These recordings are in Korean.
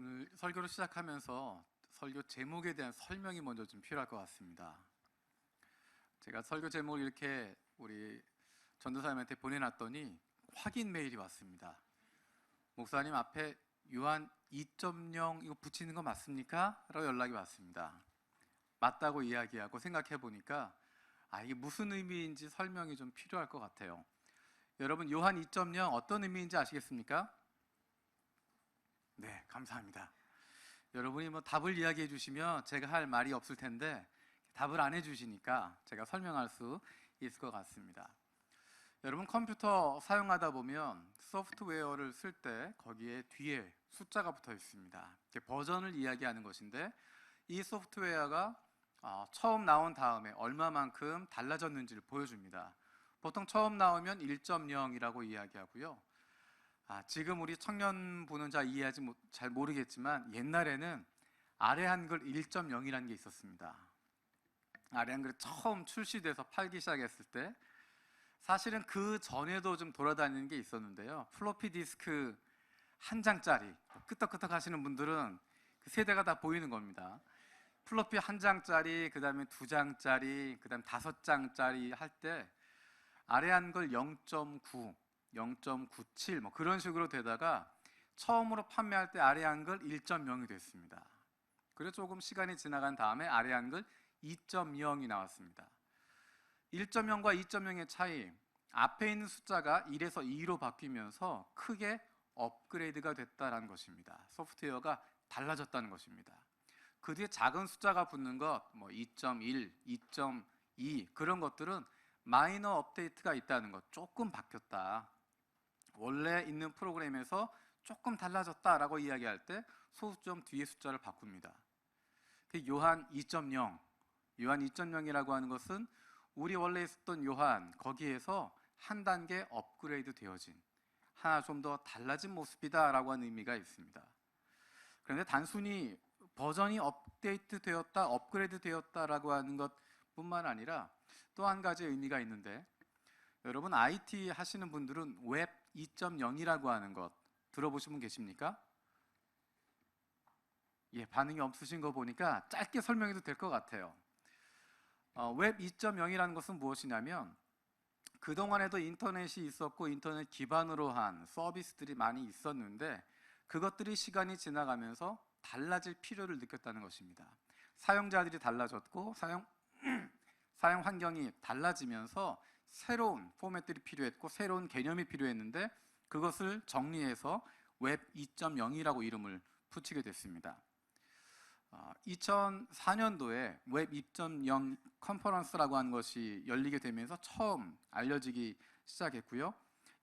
오늘 설교를 시작하면서 설교 제목에 대한 설명이 먼저 좀 필요할 것 같습니다. 제가 설교 제목을 이렇게 우리 전도사님한테 보내놨더니 확인 메일이 왔습니다. 목사님 앞에 요한 2.0 이거 붙이는 거 맞습니까? 라고 연락이 왔습니다. 맞다고 이야기하고 생각해 보니까 이게 무슨 의미인지 설명이 좀 필요할 것 같아요. 여러분, 요한 2.0 어떤 의미인지 아시겠습니까? 네, 감사합니다. 여러분이 답을 이야기해 주시면 제가 할 말이 없을 텐데 답을 안 해주시니까 제가 설명할 수 있을 것 같습니다. 여러분, 컴퓨터 사용하다 보면 소프트웨어를 쓸 때 거기에 뒤에 숫자가 붙어 있습니다. 버전을 이야기하는 것인데 이 소프트웨어가 처음 나온 다음에 얼마만큼 달라졌는지를 보여줍니다. 보통 처음 나오면 1.0이라고 이야기하고요. 지금 우리 청년분은 잘 모르겠지만 옛날에는 아래 한글 1.0이라는 게 있었습니다. 아래 한글이 처음 출시돼서 팔기 시작했을 때 사실은 그 전에도 좀 돌아다니는 게 있었는데요. 플로피 디스크 한 장짜리, 끄떡끄떡 하시는 분들은 그 세대가 다 보이는 겁니다. 플로피 한 장짜리, 그 다음에 두 장짜리, 그 다음에 5장짜리 할 때 아래 한글 0.9 0.97 그런 식으로 되다가 처음으로 판매할 때 아래 한글 1.0이 됐습니다. 그래서 조금 시간이 지나간 다음에 아래 한글 2.0이 나왔습니다. 1.0과 2.0의 차이, 앞에 있는 숫자가 1에서 2로 바뀌면서 크게 업그레이드가 됐다는 것입니다. 소프트웨어가 달라졌다는 것입니다. 그 뒤에 작은 숫자가 붙는 것, 2.1, 2.2 그런 것들은 마이너 업데이트가 있다는 것, 조금 바뀌었다, 원래 있는 프로그램에서 조금 달라졌다라고 이야기할 때 소수점 뒤에 숫자를 바꿉니다. 요한 2.0, 요한 2.0이라고 하는 것은 우리 원래 있었던 요한, 거기에서 한 단계 업그레이드 되어진, 하나 좀 더 달라진 모습이다라고 하는 의미가 있습니다. 그런데 단순히 버전이 업데이트 되었다, 업그레이드 되었다라고 하는 것뿐만 아니라 또 한 가지 의미가 있는데, 여러분 IT 하시는 분들은 웹 2.0이라고 하는 것 들어보신 분 계십니까? 반응이 없으신 거 보니까 짧게 설명해도 될 것 같아요. 웹 2.0이라는 것은 무엇이냐면, 그동안에도 인터넷이 있었고 인터넷 기반으로 한 서비스들이 많이 있었는데 그것들이 시간이 지나가면서 달라질 필요를 느꼈다는 것입니다. 사용자들이 달라졌고 사용 환경이 달라지면서 새로운 포맷들이 필요했고 새로운 개념이 필요했는데 그것을 정리해서 웹 2.0이라고 이름을 붙이게 됐습니다. 2004년도에 웹 2.0 컨퍼런스라고 하는 것이 열리게 되면서 처음 알려지기 시작했고요.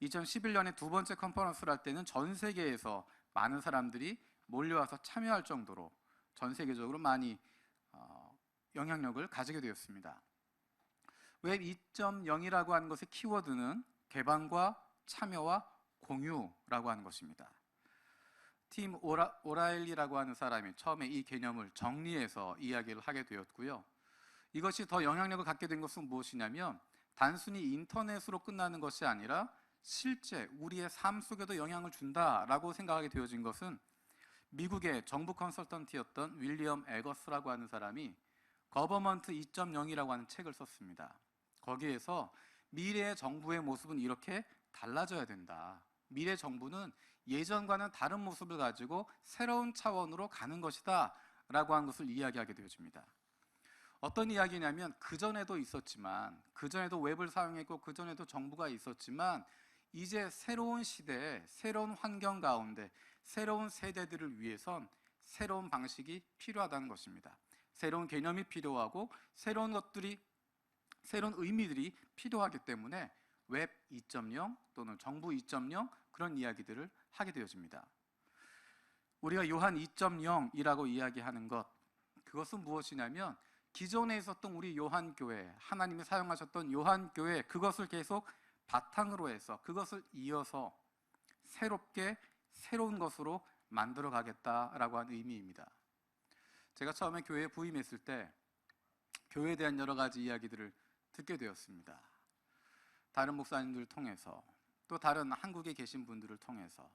2011년에 두 번째 컨퍼런스를 할 때는 전 세계에서 많은 사람들이 몰려와서 참여할 정도로 전 세계적으로 많이 영향력을 가지게 되었습니다. 웹 2.0이라고 하는 것의 키워드는 개방과 참여와 공유라고 하는 것입니다. 팀 오라일리라고 하는 사람이 처음에 이 개념을 정리해서 이야기를 하게 되었고요. 이것이 더 영향력을 갖게 된 것은 무엇이냐면, 단순히 인터넷으로 끝나는 것이 아니라 실제 우리의 삶 속에도 영향을 준다라고 생각하게 되어진 것은 미국의 정부 컨설턴트였던 윌리엄 에거스라고 하는 사람이 거버먼트 2.0이라고 하는 책을 썼습니다. 거기에서 미래의 정부의 모습은 이렇게 달라져야 된다, 미래 정부는 예전과는 다른 모습을 가지고 새로운 차원으로 가는 것이다 라고 한 것을 이야기하게 되어집니다. 어떤 이야기냐면, 그전에도 있었지만, 그전에도 웹을 사용했고 그전에도 정부가 있었지만 이제 새로운 시대에 새로운 환경 가운데 새로운 세대들을 위해선 새로운 방식이 필요하다는 것입니다. 새로운 개념이 필요하고 새로운 의미들이 필요하기 때문에 웹 2.0 또는 정부 2.0 그런 이야기들을 하게 되어집니다. 우리가 요한 2.0이라고 이야기하는 것, 그것은 무엇이냐면 기존에 있었던 우리 요한교회, 하나님이 사용하셨던 요한교회, 그것을 계속 바탕으로 해서 그것을 이어서 새롭게 새로운 것으로 만들어 가겠다라고 하는 의미입니다. 제가 처음에 교회에 부임했을 때 교회에 대한 여러 가지 이야기들을 듣게 되었습니다. 다른 목사님들을 통해서, 또 다른 한국에 계신 분들을 통해서,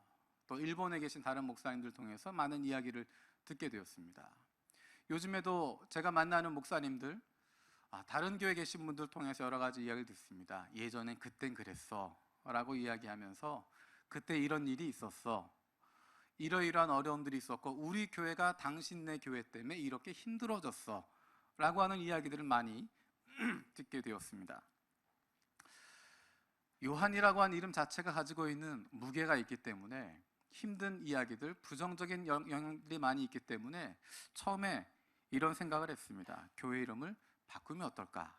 또 일본에 계신 다른 목사님들 통해서 많은 이야기를 듣게 되었습니다. 요즘에도 제가 만나는 목사님들, 다른 교회 계신 분들 통해서 여러 가지 이야기를 듣습니다. 예전엔 그땐 그랬어 라고 이야기하면서 그때 이런 일이 있었어, 이러이러한 어려움들이 있었고 우리 교회가 당신네 교회 때문에 이렇게 힘들어졌어 라고 하는 이야기들을 많이 듣게 되었습니다. 요한이라고 하는 이름 자체가 가지고 있는 무게가 있기 때문에 힘든 이야기들, 부정적인 영향들이 많이 있기 때문에 처음에 이런 생각을 했습니다. 교회 이름을 바꾸면 어떨까?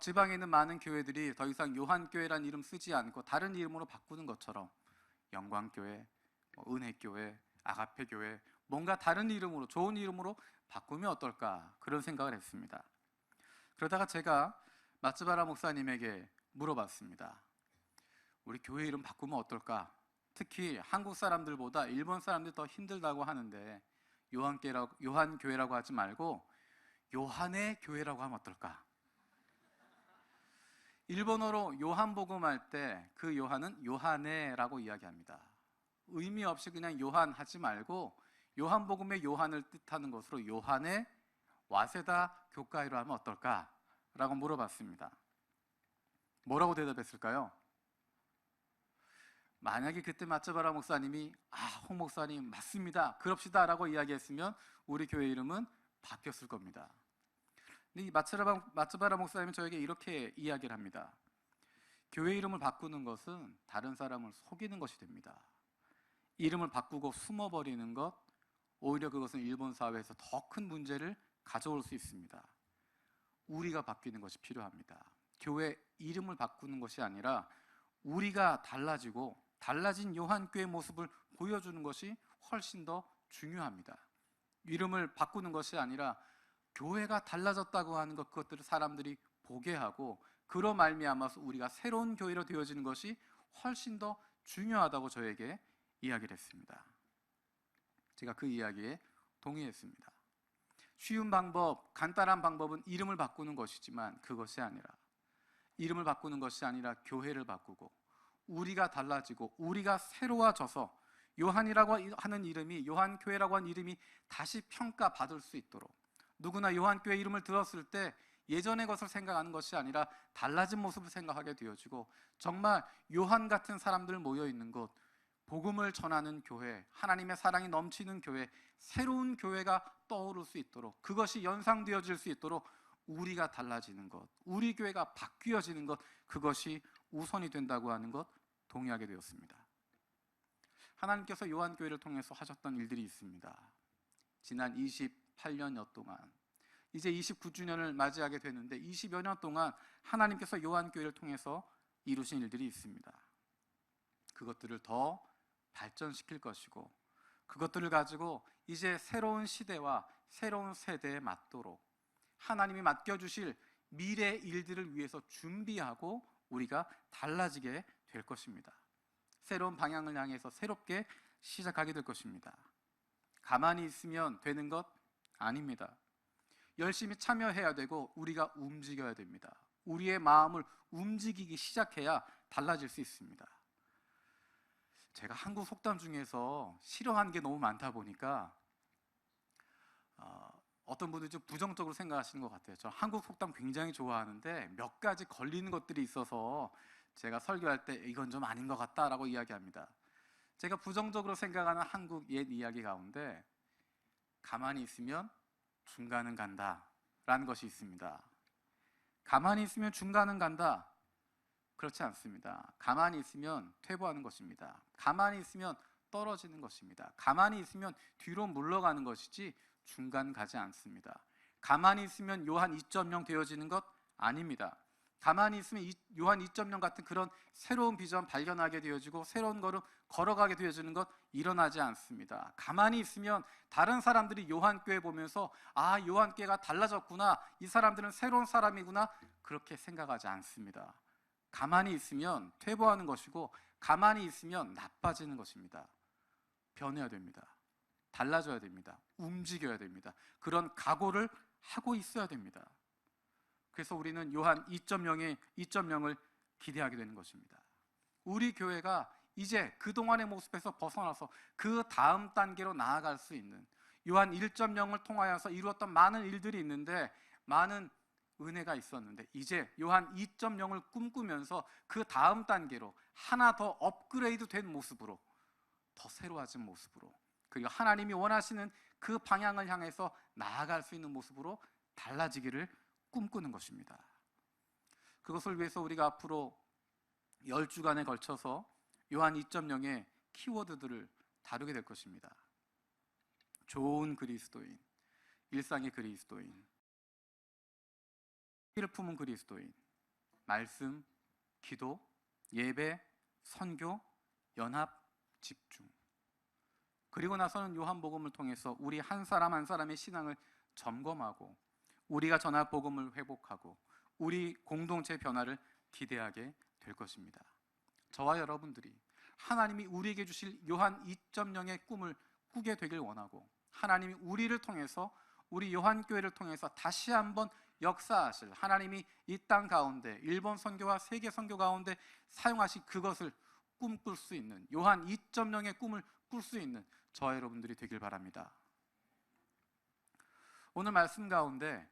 지방에 있는 많은 교회들이 더 이상 요한교회란 이름 쓰지 않고 다른 이름으로 바꾸는 것처럼 영광교회, 은혜교회, 아가페교회, 뭔가 다른 이름으로, 좋은 이름으로 바꾸면 어떨까? 그런 생각을 했습니다. 그러다가 제가 마츠바라 목사님에게 물어봤습니다. 우리 교회 이름 바꾸면 어떨까? 특히 한국 사람들보다 일본 사람들이 더 힘들다고 하는데 요한교회라고 하지 말고 요한의 교회라고 하면 어떨까? 일본어로 요한복음 할 때 그 요한은 요하네라고 이야기합니다. 의미 없이 그냥 요한 하지 말고 요한복음의 요한을 뜻하는 것으로 요한의 와세다 교과이로 하면 어떨까? 라고 물어봤습니다. 뭐라고 대답했을까요? 만약에 그때 마츠바라 목사님이 홍 목사님 맞습니다, 그럽시다 라고 이야기했으면 우리 교회 이름은 바뀌었을 겁니다. 근데 이 마츠바라 목사님은 저에게 이렇게 이야기를 합니다. 교회 이름을 바꾸는 것은 다른 사람을 속이는 것이 됩니다. 이름을 바꾸고 숨어버리는 것, 오히려 그것은 일본 사회에서 더 큰 문제를 가져올 수 있습니다. 우리가 바뀌는 것이 필요합니다. 교회 이름을 바꾸는 것이 아니라 우리가 달라지고 달라진 요한교회 모습을 보여주는 것이 훨씬 더 중요합니다. 이름을 바꾸는 것이 아니라 교회가 달라졌다고 하는 것, 그것들을 사람들이 보게 하고 그로 말미암아서 우리가 새로운 교회로 되어지는 것이 훨씬 더 중요하다고 저에게 이야기를 했습니다. 제가 그 이야기에 동의했습니다. 쉬운 방법, 간단한 방법은 이름을 바꾸는 것이지만 그것이 아니라, 이름을 바꾸는 것이 아니라 교회를 바꾸고 우리가 달라지고 우리가 새로워져서 요한이라고 하는 이름이, 요한교회라고 하는 이름이 다시 평가받을 수 있도록, 누구나 요한교회 이름을 들었을 때 예전의 것을 생각하는 것이 아니라 달라진 모습을 생각하게 되어지고 정말 요한 같은 사람들 모여있는 곳, 복음을 전하는 교회, 하나님의 사랑이 넘치는 교회, 새로운 교회가 떠오를 수 있도록, 그것이 연상되어질 수 있도록 우리가 달라지는 것, 우리 교회가 바뀌어지는 것, 그것이 우선이 된다고 하는 것 동의하게 되었습니다. 하나님께서 요한교회를 통해서 하셨던 일들이 있습니다. 지난 28년여 동안, 이제 29주년을 맞이하게 되는데 20여 년 동안 하나님께서 요한교회를 통해서 이루신 일들이 있습니다. 그것들을 더 발전시킬 것이고 그것들을 가지고 이제 새로운 시대와 새로운 세대에 맞도록 하나님이 맡겨주실 미래 일들을 위해서 준비하고 우리가 달라지게 될 것입니다. 새로운 방향을 향해서 새롭게 시작하게 될 것입니다. 가만히 있으면 되는 것 아닙니다. 열심히 참여해야 되고 우리가 움직여야 됩니다. 우리의 마음을 움직이기 시작해야 달라질 수 있습니다. 제가 한국 속담 중에서 싫어하는 게 너무 많다 보니까 어떤 분들이 좀 부정적으로 생각하시는 것 같아요. 저 한국 속담 굉장히 좋아하는데 몇 가지 걸리는 것들이 있어서 제가 설교할 때 이건 좀 아닌 것 같다라고 이야기합니다. 제가 부정적으로 생각하는 한국 옛 이야기 가운데 가만히 있으면 중간은 간다 라는 것이 있습니다. 가만히 있으면 중간은 간다, 그렇지 않습니다. 가만히 있으면 퇴보하는 것입니다. 가만히 있으면 떨어지는 것입니다. 가만히 있으면 뒤로 물러가는 것이지 중간 가지 않습니다. 가만히 있으면 요한 2.0 되어지는 것 아닙니다. 가만히 있으면 요한 2.0 같은 그런 새로운 비전 발견하게 되어지고 새로운 걸음 걸어가게 되어지는 것 일어나지 않습니다. 가만히 있으면 다른 사람들이 요한교회 보면서 요한교회가 달라졌구나, 이 사람들은 새로운 사람이구나, 그렇게 생각하지 않습니다. 가만히 있으면 퇴보하는 것이고 가만히 있으면 나빠지는 것입니다. 변해야 됩니다. 달라져야 됩니다. 움직여야 됩니다. 그런 각오를 하고 있어야 됩니다. 그래서 우리는 요한 2.0을 기대하게 되는 것입니다. 우리 교회가 이제 그동안의 모습에서 벗어나서 그 다음 단계로 나아갈 수 있는, 요한 1.0을 통하여서 이루었던 많은 일들이 있는데, 많은 은혜가 있었는데, 이제 요한 2.0을 꿈꾸면서 그 다음 단계로 하나 더 업그레이드 된 모습으로, 더 새로워진 모습으로, 그리고 하나님이 원하시는 그 방향을 향해서 나아갈 수 있는 모습으로 달라지기를 꿈꾸는 것입니다. 그것을 위해서 우리가 앞으로 10주간에 걸쳐서 요한 2.0의 키워드들을 다루게 될 것입니다. 좋은 그리스도인, 일상의 그리스도인, 피를 품은 그리스도인, 말씀, 기도, 예배, 선교, 연합, 집중. 그리고 나서는 요한복음을 통해서 우리 한 사람 한 사람의 신앙을 점검하고, 우리가 전할 복음을 회복하고, 우리 공동체 변화를 기대하게 될 것입니다. 저와 여러분들이 하나님이 우리에게 주실 요한 2.0의 꿈을 꾸게 되길 원하고, 하나님이 우리를 통해서, 우리 요한교회를 통해서 다시 한번 역사하실, 하나님이 이 땅 가운데 일본 선교와 세계 선교 가운데 사용하신 그것을 꿈꿀 수 있는, 요한 2.0의 꿈을 꿀 수 있는 저와 여러분들이 되길 바랍니다. 오늘 말씀 가운데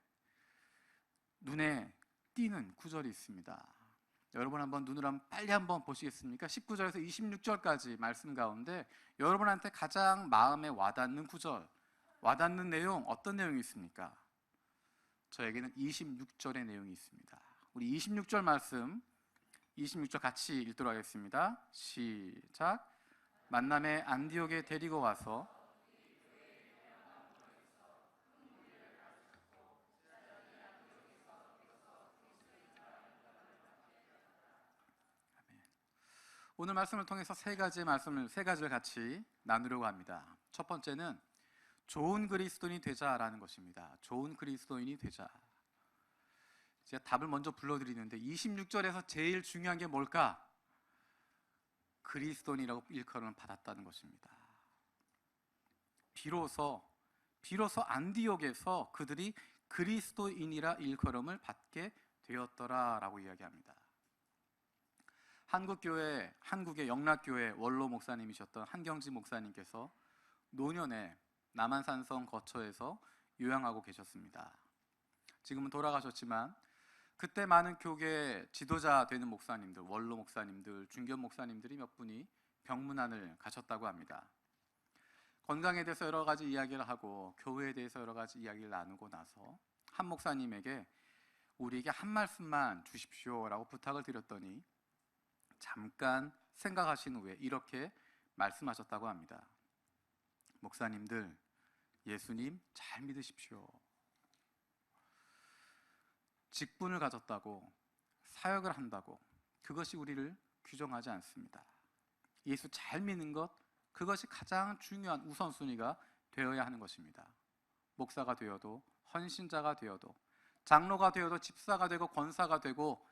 눈에 띄는 구절이 있습니다. 여러분 한번 눈으로 빨리 한번 보시겠습니까? 19절에서 26절까지 말씀 가운데 여러분한테 가장 마음에 와닿는 구절, 와닿는 내용, 어떤 내용이 있습니까? 저에게는 26절의 내용이 있습니다. 우리 26절 말씀, 26절 같이 읽도록 하겠습니다. 시작. 만남에 안디옥에 데리고 와서 오늘 말씀을 통해서 세 가지를 같이 나누려고 합니다. 첫 번째는 좋은 그리스도인이 되자라는 것입니다. 좋은 그리스도인이 되자. 제가 답을 먼저 불러드리는데 26절에서 제일 중요한 게 뭘까? 그리스도인이라고 일컬음을 받았다는 것입니다. 비로소 안디옥에서 그들이 그리스도인이라 일컬음을 받게 되었더라라고 이야기합니다. 한국의 영락교회 원로 목사님이셨던 한경지 목사님께서 노년에 남한산성 거처에서 요양하고 계셨습니다. 지금은 돌아가셨지만 그때 많은 교계 지도자 되는 목사님들, 원로 목사님들, 중견 목사님들이 몇 분이 병문안을 가셨다고 합니다. 건강에 대해서 여러 가지 이야기를 하고 교회에 대해서 여러 가지 이야기를 나누고 나서 한 목사님에게 우리에게 한 말씀만 주십시오라고 부탁을 드렸더니 잠깐 생각하신 후에 이렇게 말씀하셨다고 합니다. 목사님들, 예수님 잘 믿으십시오. 직분을 가졌다고, 사역을 한다고 그것이 우리를 규정하지 않습니다. 예수 잘 믿는 것, 그것이 가장 중요한 우선순위가 되어야 하는 것입니다. 목사가 되어도, 헌신자가 되어도, 장로가 되어도, 집사가 되고, 권사가 되고,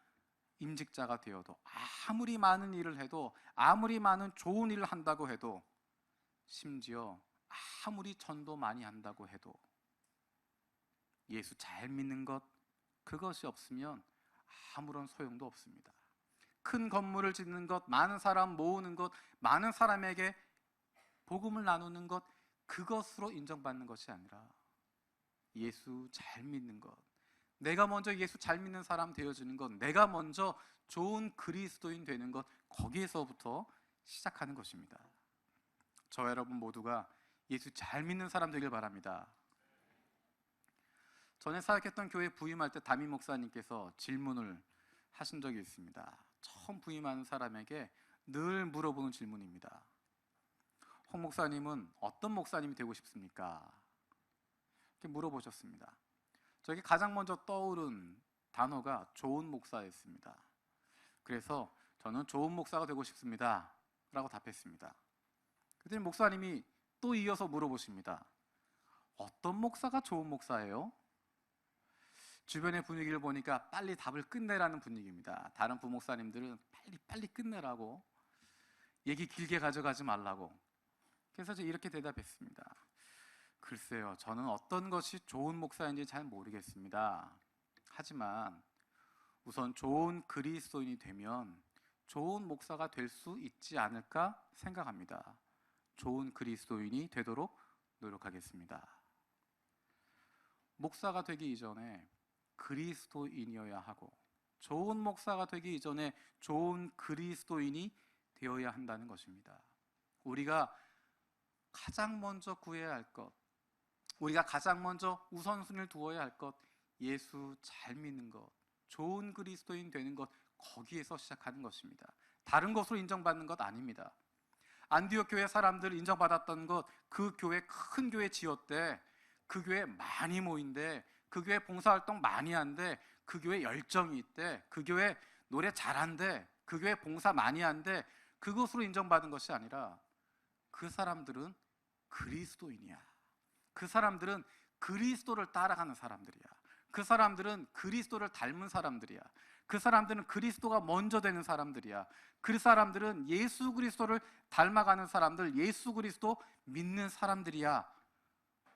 임직자가 되어도, 아무리 많은 일을 해도, 아무리 많은 좋은 일을 한다고 해도, 심지어 아무리 전도 많이 한다고 해도 예수 잘 믿는 것, 그것이 없으면 아무런 소용도 없습니다. 큰 건물을 짓는 것, 많은 사람 모으는 것, 많은 사람에게 복음을 나누는 것, 그것으로 인정받는 것이 아니라 예수 잘 믿는 것, 내가 먼저 예수 잘 믿는 사람 되어주는 것, 내가 먼저 좋은 그리스도인 되는 것, 거기에서부터 시작하는 것입니다. 저와 여러분 모두가 예수 잘 믿는 사람 되길 바랍니다. 전에 사역했던 교회 부임할 때 담임 목사님께서 질문을 하신 적이 있습니다. 처음 부임하는 사람에게 늘 물어보는 질문입니다. 홍 목사님은 어떤 목사님이 되고 싶습니까? 이렇게 물어보셨습니다. 저에게 가장 먼저 떠오른 단어가 좋은 목사였습니다. 그래서 저는 좋은 목사가 되고 싶습니다 라고 답했습니다. 그랬더니 목사님이 또 이어서 물어보십니다. 어떤 목사가 좋은 목사예요? 주변의 분위기를 보니까 빨리 답을 끝내라는 분위기입니다. 다른 부목사님들은 빨리 끝내라고, 얘기 길게 가져가지 말라고. 그래서 제가 이렇게 대답했습니다. 글쎄요, 저는 어떤 것이 좋은 목사인지 잘 모르겠습니다. 하지만 우선 좋은 그리스도인이 되면 좋은 목사가 될 수 있지 않을까 생각합니다. 좋은 그리스도인이 되도록 노력하겠습니다. 목사가 되기 이전에 그리스도인이어야 하고, 좋은 목사가 되기 이전에 좋은 그리스도인이 되어야 한다는 것입니다. 우리가 가장 먼저 구해야 할 것, 우리가 가장 먼저 우선순위를 두어야 할 것, 예수 잘 믿는 것, 좋은 그리스도인 되는 것, 거기에서 시작하는 것입니다. 다른 것으로 인정받는 것 아닙니다. 안디옥 교회 사람들 인정받았던 것, 그 교회 큰 교회 지었대, 그 교회 많이 모인대, 그 교회 봉사활동 많이 한대, 그 교회 열정이 있대, 그 교회 노래 잘한대, 그 교회 봉사 많이 한대, 그것으로 인정받은 것이 아니라 그 사람들은 그리스도인이야. 그 사람들은 그리스도를 따라가는 사람들이야. 그 사람들은 그리스도를 닮은 사람들이야. 그 사람들은 그리스도가 먼저 되는 사람들이야. 그 사람들은 예수 그리스도를 닮아가는 사람들, 예수 그리스도 믿는 사람들이야.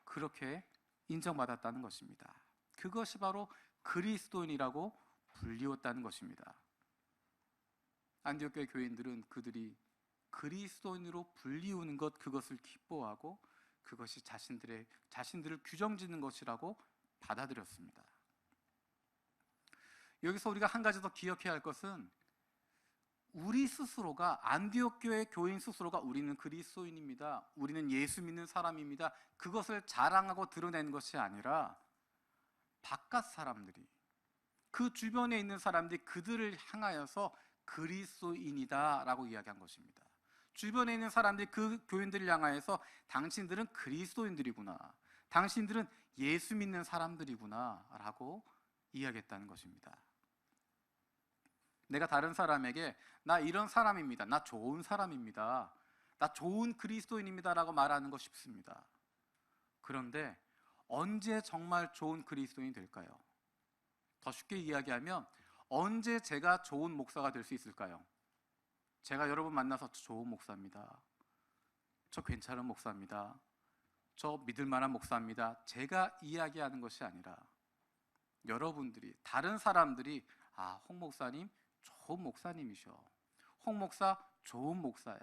그렇게 인정받았다는 것입니다. 그것이 바로 그리스도인이라고 불리웠다는 것입니다. 안디옥 교회 교인들은 그들이 그리스도인으로 불리우는 것, 그것을 기뻐하고 그것이 자신들을 규정짓는 것이라고 받아들였습니다. 여기서 우리가 한 가지 더 기억해야 할 것은, 우리 스스로가, 안디옥 교회 교인 스스로가 우리는 그리스도인입니다, 우리는 예수 믿는 사람입니다, 그것을 자랑하고 드러내는 것이 아니라 바깥 사람들이, 그 주변에 있는 사람들이 그들을 향하여서 그리스도인이다 라고 이야기한 것입니다. 주변에 있는 사람들이 그 교인들을 향하여서 당신들은 그리스도인들이구나, 당신들은 예수 믿는 사람들이구나 라고 이야기했다는 것입니다. 내가 다른 사람에게 나 이런 사람입니다, 나 좋은 사람입니다, 나 좋은 그리스도인입니다 라고 말하는 거 쉽습니다. 그런데 언제 정말 좋은 그리스도인이 될까요? 더 쉽게 이야기하면, 언제 제가 좋은 목사가 될 수 있을까요? 제가 여러분 만나서 저 좋은 목사입니다, 저 괜찮은 목사입니다, 저 믿을 만한 목사입니다, 제가 이야기하는 것이 아니라 여러분들이, 다른 사람들이 홍 목사님 좋은 목사님이셔, 홍 목사 좋은 목사야,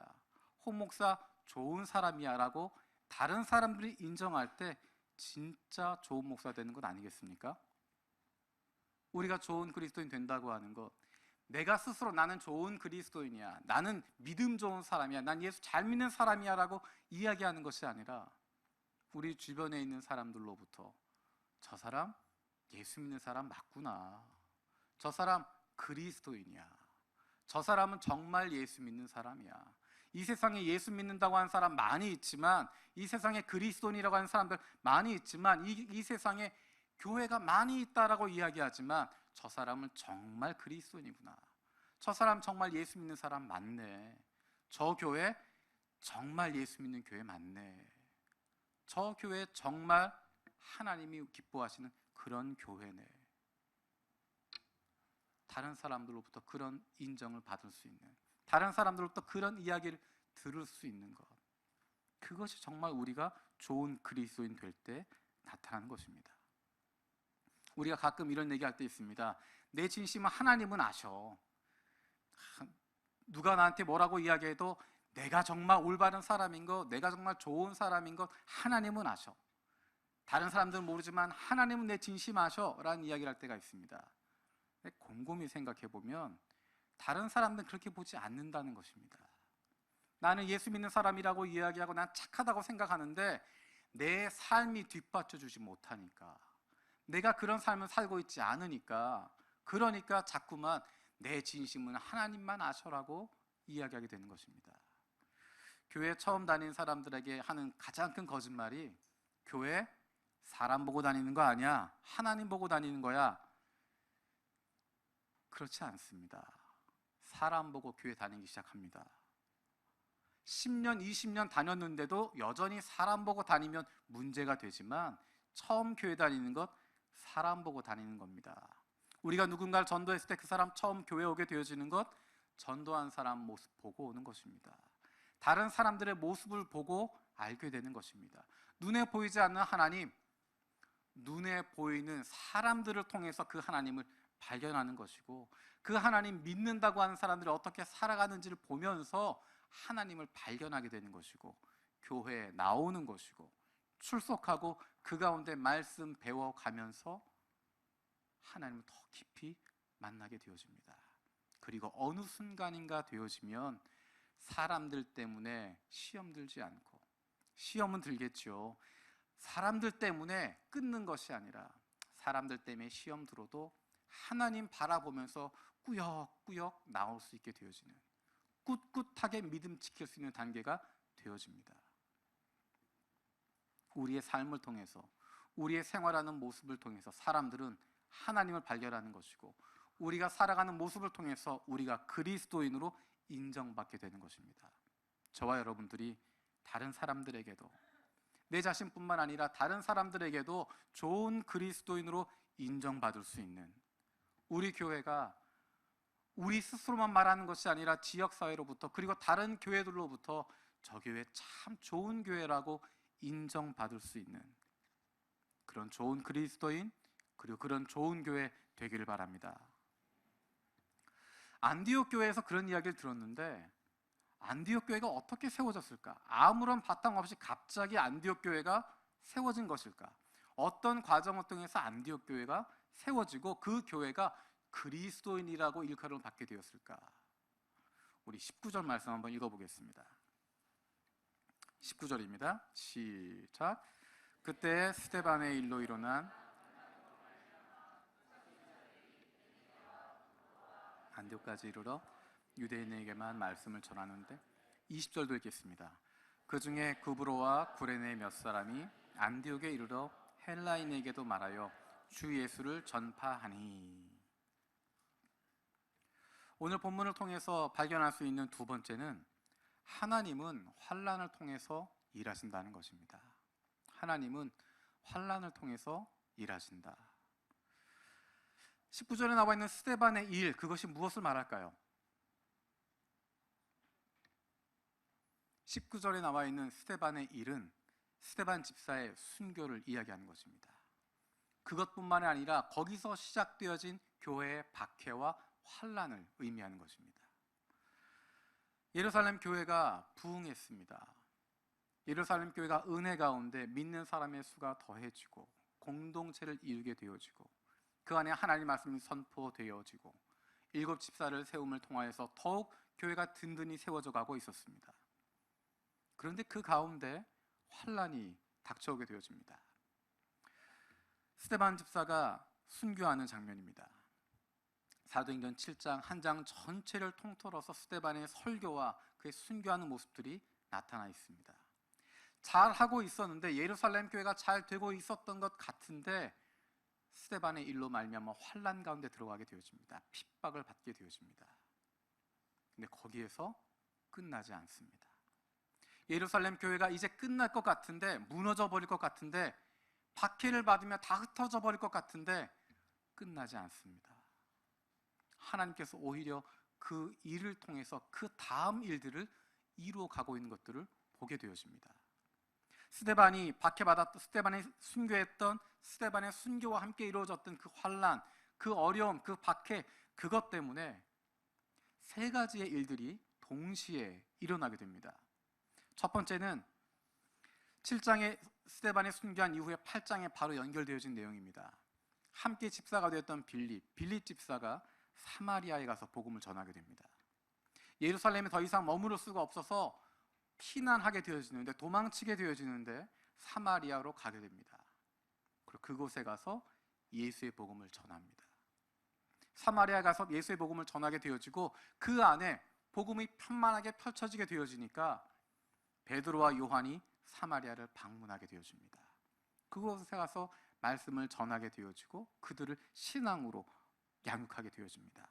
홍 목사 좋은 사람이야 라고 다른 사람들이 인정할 때 진짜 좋은 목사 되는 것 아니겠습니까? 우리가 좋은 그리스도인 된다고 하는 것, 내가 스스로 나는 좋은 그리스도인이야, 나는 믿음 좋은 사람이야, 난 예수 잘 믿는 사람이야 라고 이야기하는 것이 아니라 우리 주변에 있는 사람들로부터 저 사람 예수 믿는 사람 맞구나, 저 사람 그리스도인이야, 저 사람은 정말 예수 믿는 사람이야, 이 세상에 예수 믿는다고 하는 사람 많이 있지만, 이 세상에 그리스도인이라고 하는 사람들 많이 있지만, 이 세상에 교회가 많이 있다라고 이야기하지만 저 사람은 정말 그리스도인이구나, 저 사람 정말 예수 믿는 사람 맞네, 저 교회 정말 예수 믿는 교회 맞네, 저 교회 정말 하나님이 기뻐하시는 그런 교회네, 다른 사람들로부터 그런 인정을 받을 수 있는, 다른 사람들로부터 그런 이야기를 들을 수 있는 것, 그것이 정말 우리가 좋은 그리스도인 될 때 나타나는 것입니다. 우리가 가끔 이런 얘기할 때 있습니다. 내 진심은 하나님은 아셔, 누가 나한테 뭐라고 이야기해도 내가 정말 올바른 사람인 것, 내가 정말 좋은 사람인 것 하나님은 아셔, 다른 사람들은 모르지만 하나님은 내 진심 아셔 라는 이야기를 할 때가 있습니다. 곰곰이 생각해 보면 다른 사람들은 그렇게 보지 않는다는 것입니다. 나는 예수 믿는 사람이라고 이야기하고 난 착하다고 생각하는데 내 삶이 뒷받쳐 주지 못하니까, 내가 그런 삶을 살고 있지 않으니까, 그러니까 자꾸만 내 진심은 하나님만 아셔라고 이야기하게 되는 것입니다. 교회 처음 다니는 사람들에게 하는 가장 큰 거짓말이, 교회 사람 보고 다니는 거 아니야, 하나님 보고 다니는 거야. 그렇지 않습니다. 사람 보고 교회 다니기 시작합니다. 10년, 20년 다녔는데도 여전히 사람 보고 다니면 문제가 되지만, 처음 교회 다니는 것 사람 보고 다니는 겁니다. 우리가 누군가를 전도했을 때 그 사람 처음 교회 오게 되어지는 것, 전도한 사람 모습 보고 오는 것입니다. 다른 사람들의 모습을 보고 알게 되는 것입니다. 눈에 보이지 않는 하나님, 눈에 보이는 사람들을 통해서 그 하나님을 발견하는 것이고, 그 하나님 믿는다고 하는 사람들이 어떻게 살아가는지를 보면서 하나님을 발견하게 되는 것이고, 교회에 나오는 것이고, 출석하고 그 가운데 말씀 배워가면서 하나님을 더 깊이 만나게 되어집니다. 그리고 어느 순간인가 되어지면 사람들 때문에 시험 들지 않고, 시험은 들겠죠. 사람들 때문에 끊는 것이 아니라 사람들 때문에 시험 들어도 하나님 바라보면서 꾸역꾸역 나올 수 있게 되어지는, 꿋꿋하게 믿음 지킬 수 있는 단계가 되어집니다. 우리의 삶을 통해서, 우리의 생활하는 모습을 통해서 사람들은 하나님을 발견하는 것이고, 우리가 살아가는 모습을 통해서 우리가 그리스도인으로 인정받게 되는 것입니다. 저와 여러분들이 다른 사람들에게도, 내 자신뿐만 아니라 다른 사람들에게도 좋은 그리스도인으로 인정받을 수 있는, 우리 교회가 우리 스스로만 말하는 것이 아니라 지역사회로부터, 그리고 다른 교회들로부터 저 교회 참 좋은 교회라고 인정받을 수 있는 그런 좋은 그리스도인, 그리고 그런 좋은 교회 되기를 바랍니다. 안디옥 교회에서 그런 이야기를 들었는데, 안디옥 교회가 어떻게 세워졌을까? 아무런 바탕 없이 갑자기 안디옥 교회가 세워진 것일까? 어떤 과정을 통해서 안디옥 교회가 세워지고 그 교회가 그리스도인이라고 일컬음을 받게 되었을까? 우리 19절 말씀 한번 읽어보겠습니다. 19절입니다. 시작. 그때 스데반의 일로 일어난 안디옥까지 이르러 유대인에게만 말씀을 전하는데, 20절도 읽겠습니다. 그 중에 구브로와 구레네 몇 사람이 안디옥에 이르러 헬라인에게도 말하여 주 예수를 전파하니. 오늘 본문을 통해서 발견할 수 있는 두 번째는, 하나님은 환난을 통해서 일하신다는 것입니다. 하나님은 환난을 통해서 일하신다. 19절에 나와 있는 스데반의 일, 그것이 무엇을 말할까요? 19절에 나와 있는 스데반의 일은 스데반 집사의 순교를 이야기하는 것입니다. 그것뿐만 아니라 거기서 시작되어진 교회의 박해와 환난을 의미하는 것입니다. 예루살렘 교회가 부흥했습니다. 예루살렘 교회가 은혜 가운데 믿는 사람의 수가 더해지고 공동체를 이루게 되어지고, 그 안에 하나님 말씀이 선포되어지고, 7 집사를 세움을 통하여서 더욱 교회가 든든히 세워져 가고 있었습니다. 그런데 그 가운데 환난이 닥쳐오게 되어집니다. 스데반 집사가 순교하는 장면입니다. 사도행전 7장 한 장 전체를 통틀어서 스데반의 설교와 그의 순교하는 모습들이 나타나 있습니다. 잘 하고 있었는데, 예루살렘 교회가 잘 되고 있었던 것 같은데, 스데반의 일로 말미암아 환난 가운데 들어가게 되어집니다. 핍박을 받게 되어집니다. 근데 거기에서 끝나지 않습니다. 예루살렘 교회가 이제 끝날 것 같은데, 무너져 버릴 것 같은데, 박해를 받으며 다 흩어져 버릴 것 같은데 끝나지 않습니다. 하나님께서 오히려 그 일을 통해서 그 다음 일들을 이루어 가고 있는 것들을 보게 되어집니다. 스데반이 박해받았던, 스데반이 순교했던, 스데반의 순교와 함께 이루어졌던 그 환난, 그 어려움, 그 박해, 그것 때문에 세 가지의 일들이 동시에 일어나게 됩니다. 첫 번째는 7장에 스데반이 순교한 이후에 8장에 바로 연결되어진 내용입니다. 함께 집사가 되었던 빌립 집사가 사마리아에 가서 복음을 전하게 됩니다. 예루살렘에 더 이상 머무를 수가 없어서 피난하게 되어지는데, 도망치게 되어지는데 사마리아로 가게 됩니다. 그리고 그곳에 가서 예수의 복음을 전합니다. 사마리아에 가서 예수의 복음을 전하게 되어지고, 그 안에 복음이 편만하게 펼쳐지게 되어지니까 베드로와 요한이 사마리아를 방문하게 되어집니다. 그곳에 가서 말씀을 전하게 되어지고 그들을 신앙으로 양육하게 되어집니다.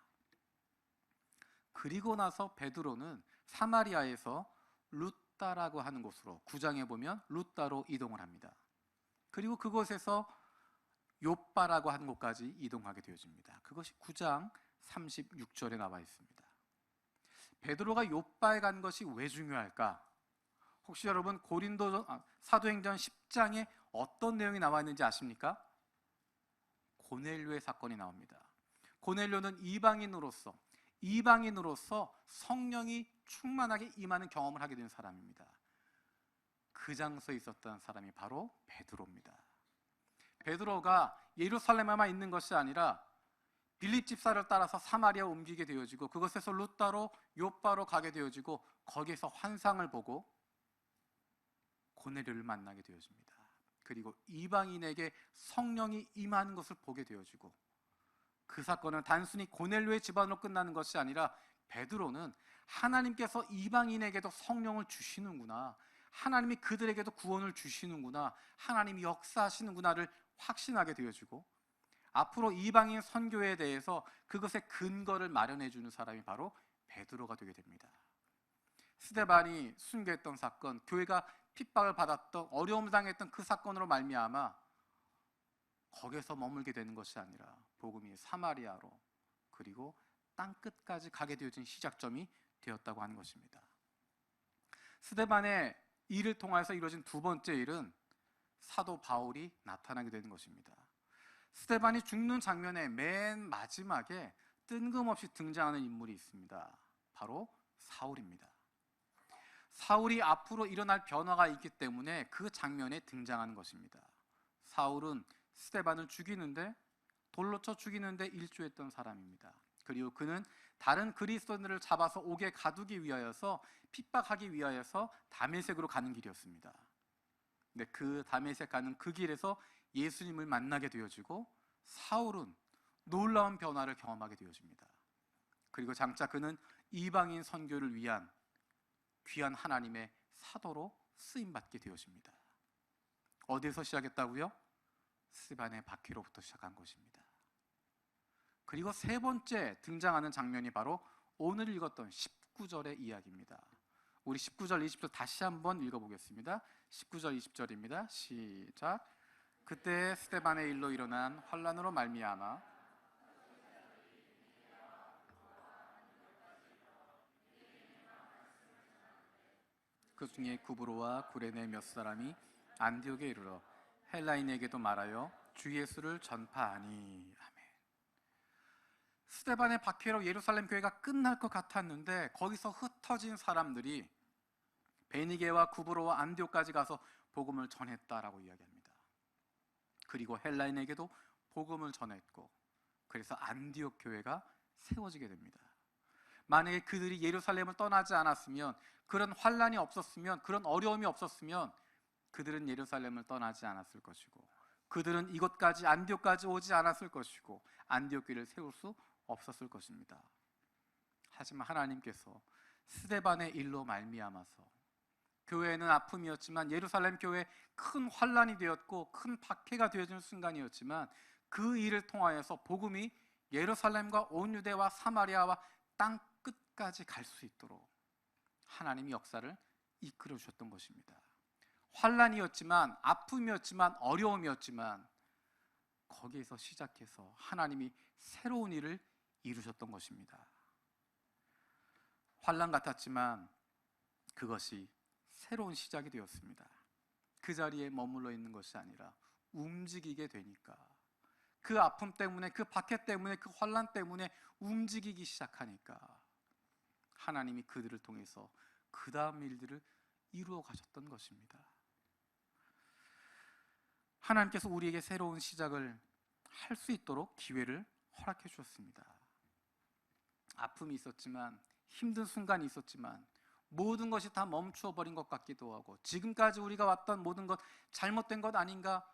그리고 나서 베드로는 사마리아에서 룻다라고 하는 곳으로, 9장에 보면 룻다로 이동을 합니다. 그리고 그곳에서 욥바라고 하는 곳까지 이동하게 되어집니다. 그것이 9장 36절에 나와 있습니다. 베드로가 욥바에 간 것이 왜 중요할까? 혹시 여러분 사도행전 10장에 어떤 내용이 나와 있는지 아십니까? 고넬료의 사건이 나옵니다. 고넬료는 이방인으로서 성령이 충만하게 임하는 경험을 하게 된 사람입니다. 그 장소에 있었던 사람이 바로 베드로입니다. 베드로가 예루살렘에만 있는 것이 아니라 빌립 집사를 따라서 사마리아 옮기게 되어지고, 그것에서 루다로 요빠로 가게 되어지고, 거기에서 환상을 보고 고넬료를 만나게 되어집니다. 그리고 이방인에게 성령이 임하는 것을 보게 되어지고, 그 사건은 단순히 고넬료의 집안으로 끝나는 것이 아니라 베드로는 하나님께서 이방인에게도 성령을 주시는구나, 하나님이 그들에게도 구원을 주시는구나, 하나님이 역사하시는구나를 확신하게 되어지고, 앞으로 이방인 선교에 대해서 그것의 근거를 마련해 주는 사람이 바로 베드로가 되게 됩니다. 스데반이 순교했던 사건, 교회가 핍박을 받았던, 어려움을 당했던 그 사건으로 말미암아 거기에서 머물게 되는 것이 아니라 복음이 사마리아로, 그리고 땅끝까지 가게 되어진 시작점이 되었다고 하는 것입니다. 스데반의 일을 통해서 이루어진 두 번째 일은 사도 바울이 나타나게 되는 것입니다. 스데반이 죽는 장면의 맨 마지막에 뜬금없이 등장하는 인물이 있습니다. 바로 사울입니다. 사울이 앞으로 일어날 변화가 있기 때문에 그 장면에 등장하는 것입니다. 사울은 스데반을 죽이는데, 돌로 쳐 죽이는데 일조했던 사람입니다. 그리고 그는 다른 그리스도인들을 잡아서 옥에 가두기 위하여서, 핍박하기 위하여서 다메섹으로 가는 길이었습니다. 근데 그 다메섹 가는 그 길에서 예수님을 만나게 되어지고, 사울은 놀라운 변화를 경험하게 되어집니다. 그리고 장차 그는 이방인 선교를 위한 귀한 하나님의 사도로 쓰임받게 되어집니다. 어디에서 시작했다고요? 스데반의 박해로부터 시작한 것입니다. 그리고 세 번째 등장하는 장면이 바로 오늘 읽었던 19절의 이야기입니다. 우리 19절, 20절 다시 한번 읽어보겠습니다. 19절, 20절입니다. 시작. 그때 스데반의 일로 일어난 환란으로 말미암아 그 중에 구브로와 구레네 몇 사람이 안디옥에 이르러 헬라인에게도 말하여 주 예수를 전파하니. 아멘. 스데반의 박해로 예루살렘 교회가 끝날 것 같았는데, 거기서 흩어진 사람들이 베니게와 구브로와 안디옥까지 가서 복음을 전했다라고 이야기합니다. 그리고 헬라인에게도 복음을 전했고, 그래서 안디옥 교회가 세워지게 됩니다. 만약에 그들이 예루살렘을 떠나지 않았으면, 그런 환란이 없었으면, 그런 어려움이 없었으면 그들은 예루살렘을 떠나지 않았을 것이고, 그들은 이곳까지, 안디옥까지 오지 않았을 것이고, 안디옥 교회를 세울 수 없었을 것입니다. 하지만 하나님께서 스데반의 일로 말미암아서 교회는 아픔이었지만, 예루살렘 교회에 큰 환란이 되었고 큰 박해가 되어지는 순간이었지만, 그 일을 통하여서 복음이 예루살렘과 온 유대와 사마리아와 땅 끝까지 갈 수 있도록 하나님이 역사를 이끌어 주셨던 것입니다. 환란이었지만, 아픔이었지만, 어려움이었지만, 거기에서 시작해서 하나님이 새로운 일을 이루셨던 것입니다. 환란 같았지만 그것이 새로운 시작이 되었습니다. 그 자리에 머물러 있는 것이 아니라 움직이게 되니까, 그 아픔 때문에, 그 박해 때문에, 그 환란 때문에 움직이기 시작하니까 하나님이 그들을 통해서 그 다음 일들을 이루어 가셨던 것입니다. 하나님께서 우리에게 새로운 시작을 할 수 있도록 기회를 허락해 주셨습니다. 아픔이 있었지만, 힘든 순간이 있었지만, 모든 것이 다 멈추어 버린 것 같기도 하고, 지금까지 우리가 왔던 모든 것 잘못된 것 아닌가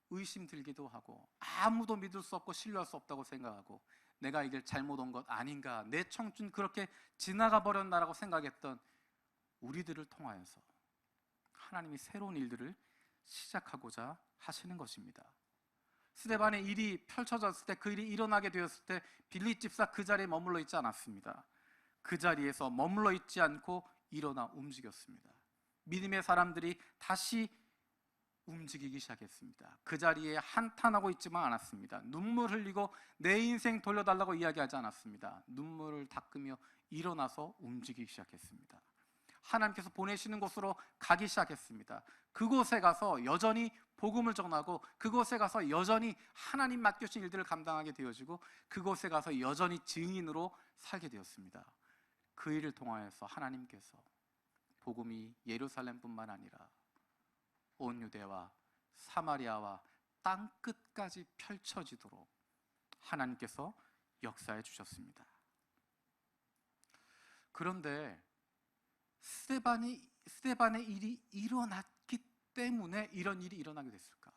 의심 들기도 하고, 아무도 믿을 수 없고 신뢰할 수 없다고 생각하고, 내가 이 길 잘못 온 것 아닌가, 내 청춘 그렇게 지나가 버렸나라고 생각했던 우리들을 통하여서 하나님이 새로운 일들을 시작하고자 하시는 것입니다. 스데반의 일이 펼쳐졌을 때, 그 일이 일어나게 되었을 때 빌립 집사 그 자리에 머물러 있지 않았습니다. 그 자리에서 머물러 있지 않고 일어나 움직였습니다. 믿음의 사람들이 다시 움직이기 시작했습니다. 그 자리에 한탄하고 있지만 않았습니다. 눈물 흘리고 내 인생 돌려달라고 이야기하지 않았습니다. 눈물을 닦으며 일어나서 움직이기 시작했습니다. 하나님께서 보내시는 곳으로 가기 시작했습니다. 그곳에 가서 여전히 복음을 전하고 그곳에 가서 여전히 하나님 맡겨주신 일들을 감당하게 되어지고 그곳에 가서 여전히 증인으로 살게 되었습니다. 그 일을 통하여서 하나님께서 복음이 예루살렘뿐만 아니라 온 유대와 사마리아와 땅 끝까지 펼쳐지도록 하나님께서 역사해 주셨습니다. 그런데 스데반의 일이 일어났기 때문에 이런 일이 일어나게 됐을까?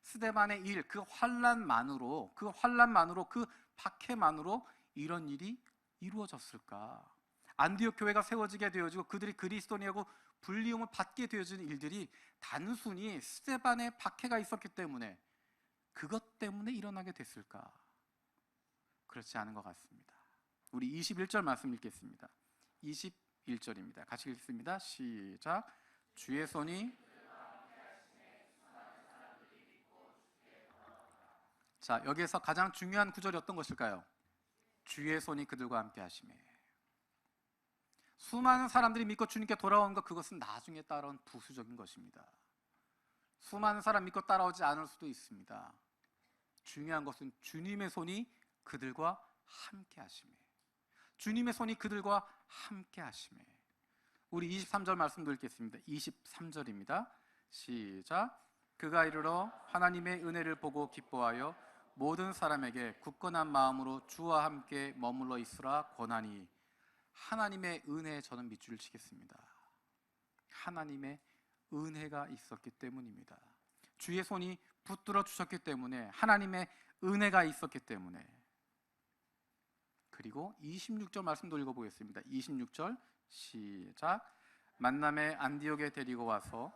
스데반의 일, 그 환난만으로, 그 박해만으로 이런 일이 이루어졌을까? 안디옥 교회가 세워지게 되어지고 그들이 그리스도인이라고 불리움을 받게 되어지는 일들이 단순히 스데반의 박해가 있었기 때문에 그것 때문에 일어나게 됐을까? 그렇지 않은 것 같습니다. 우리 21절 말씀 읽겠습니다. 21절입니다. 같이 읽습니다. 시작. 주의 손이 자, 여기에서 가장 중요한 구절이 어떤 것일까요? 주의 손이 그들과 함께 하시매. 수많은 사람들이 믿고 주님께 돌아온 것, 그것은 나중에 따라온 부수적인 것입니다. 수많은 사람 믿고 따라오지 않을 수도 있습니다. 중요한 것은 주님의 손이 그들과 함께 하시매. 주님의 손이 그들과 함께 하시매. 우리 23절 말씀도 읽겠습니다. 23절입니다. 시작. 그가 이르러 하나님의 은혜를 보고 기뻐하여 모든 사람에게 굳건한 마음으로 주와 함께 머물러 있으라 권하니. 하나님의 은혜에 저는 밑줄을 치겠습니다. 하나님의 은혜가 있었기 때문입니다. 주의 손이 붙들어 주셨기 때문에, 하나님의 은혜가 있었기 때문에. 그리고 26절 말씀도 읽어보겠습니다. 26절 시작. 만남에 안디옥에 데리고 와서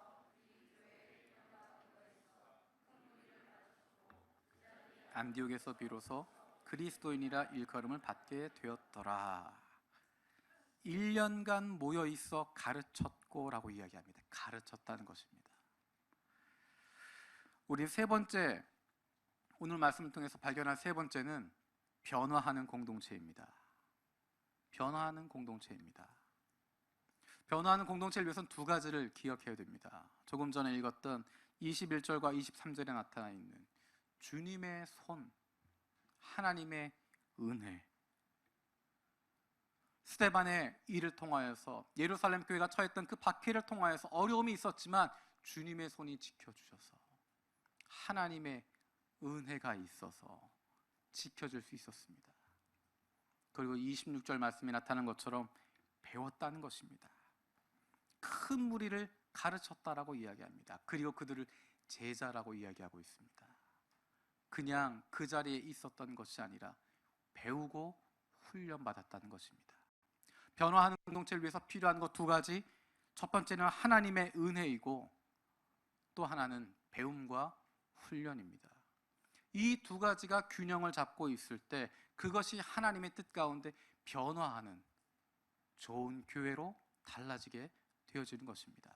안디옥에서 비로소 그리스도인이라 일컬음을 받게 되었더라. 1년간 모여 있어 가르쳤고라고 이야기합니다. 가르쳤다는 것입니다. 우리 세 번째, 오늘 말씀을 통해서 발견한 세 번째는 변화하는 공동체입니다. 변화하는 공동체입니다. 변화하는 공동체를 위해서는 두 가지를 기억해야 됩니다. 조금 전에 읽었던 21절과 23절에 나타나 있는 주님의 손, 하나님의 은혜. 스데반의 일을 통하여서 예루살렘 교회가 처했던 그 박해를 통하여서 어려움이 있었지만 주님의 손이 지켜주셔서 하나님의 은혜가 있어서 지켜줄 수 있었습니다. 그리고 26절 말씀이 나타난 것처럼 배웠다는 것입니다. 큰 무리를 가르쳤다라고 이야기합니다. 그리고 그들을 제자라고 이야기하고 있습니다. 그냥 그 자리에 있었던 것이 아니라 배우고 훈련받았다는 것입니다. 변화하는 공동체를 위해서 필요한 것 두 가지. 첫 번째는 하나님의 은혜이고 또 하나는 배움과 훈련입니다. 이 두 가지가 균형을 잡고 있을 때 그것이 하나님의 뜻 가운데 변화하는 좋은 교회로 달라지게 되어지는 것입니다.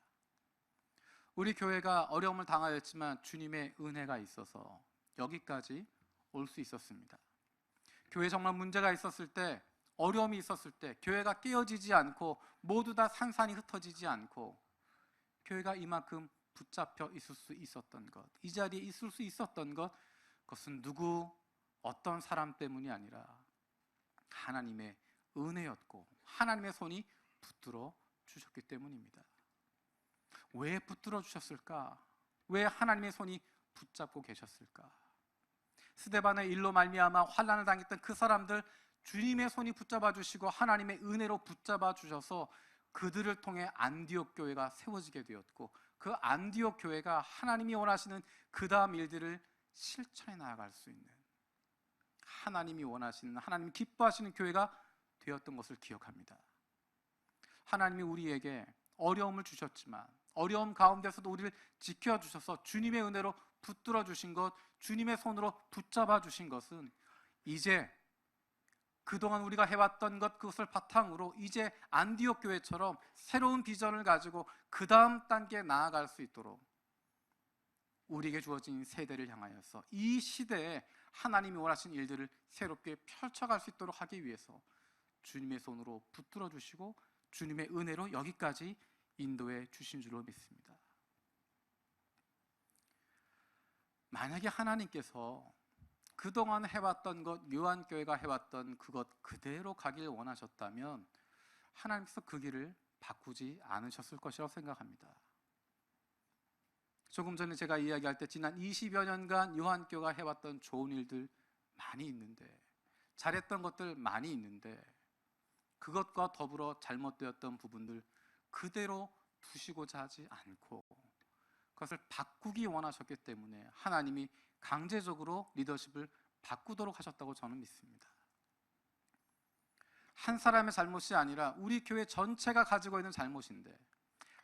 우리 교회가 어려움을 당하였지만 주님의 은혜가 있어서 여기까지 올 수 있었습니다. 교회에 정말 문제가 있었을 때, 어려움이 있었을 때 교회가 깨어지지 않고 모두 다 산산이 흩어지지 않고 교회가 이만큼 붙잡혀 있을 수 있었던 것, 이 자리에 있을 수 있었던 것, 그것은 누구 어떤 사람 때문이 아니라 하나님의 은혜였고 하나님의 손이 붙들어 주셨기 때문입니다. 왜 붙들어 주셨을까? 왜 하나님의 손이 붙잡고 계셨을까? 스데반의 일로 말미암아 환난을 당했던 그 사람들, 주님의 손이 붙잡아 주시고 하나님의 은혜로 붙잡아 주셔서 그들을 통해 안디옥 교회가 세워지게 되었고, 그 안디옥 교회가 하나님이 원하시는 그 다음 일들을 실천해 나아갈 수 있는, 하나님이 원하시는, 하나님이 기뻐하시는 교회가 되었던 것을 기억합니다. 하나님이 우리에게 어려움을 주셨지만 어려움 가운데서도 우리를 지켜주셔서 주님의 은혜로 붙들어 주신 것, 주님의 손으로 붙잡아 주신 것은 이제 그동안 우리가 해왔던 것, 그것을 바탕으로 이제 안디옥 교회처럼 새로운 비전을 가지고 그 다음 단계에 나아갈 수 있도록 우리에게 주어진 세대를 향하여서 이 시대에 하나님이 원하시는 일들을 새롭게 펼쳐갈 수 있도록 하기 위해서 주님의 손으로 붙들어 주시고 주님의 은혜로 여기까지 인도해 주신 줄로 믿습니다. 만약에 하나님께서 그동안 해왔던 것, 요한교회가 해왔던 그것 그대로 가길 원하셨다면 하나님께서 그 길을 바꾸지 않으셨을 것이라고 생각합니다. 조금 전에 제가 이야기할 때 지난 20여 년간 요한교회가 해왔던 좋은 일들 많이 있는데, 잘했던 것들 많이 있는데, 그것과 더불어 잘못되었던 부분들 그대로 두시고자 하지 않고 그것을 바꾸기 원하셨기 때문에 하나님이 강제적으로 리더십을 바꾸도록 하셨다고 저는 믿습니다. 한 사람의 잘못이 아니라 우리 교회 전체가 가지고 있는 잘못인데,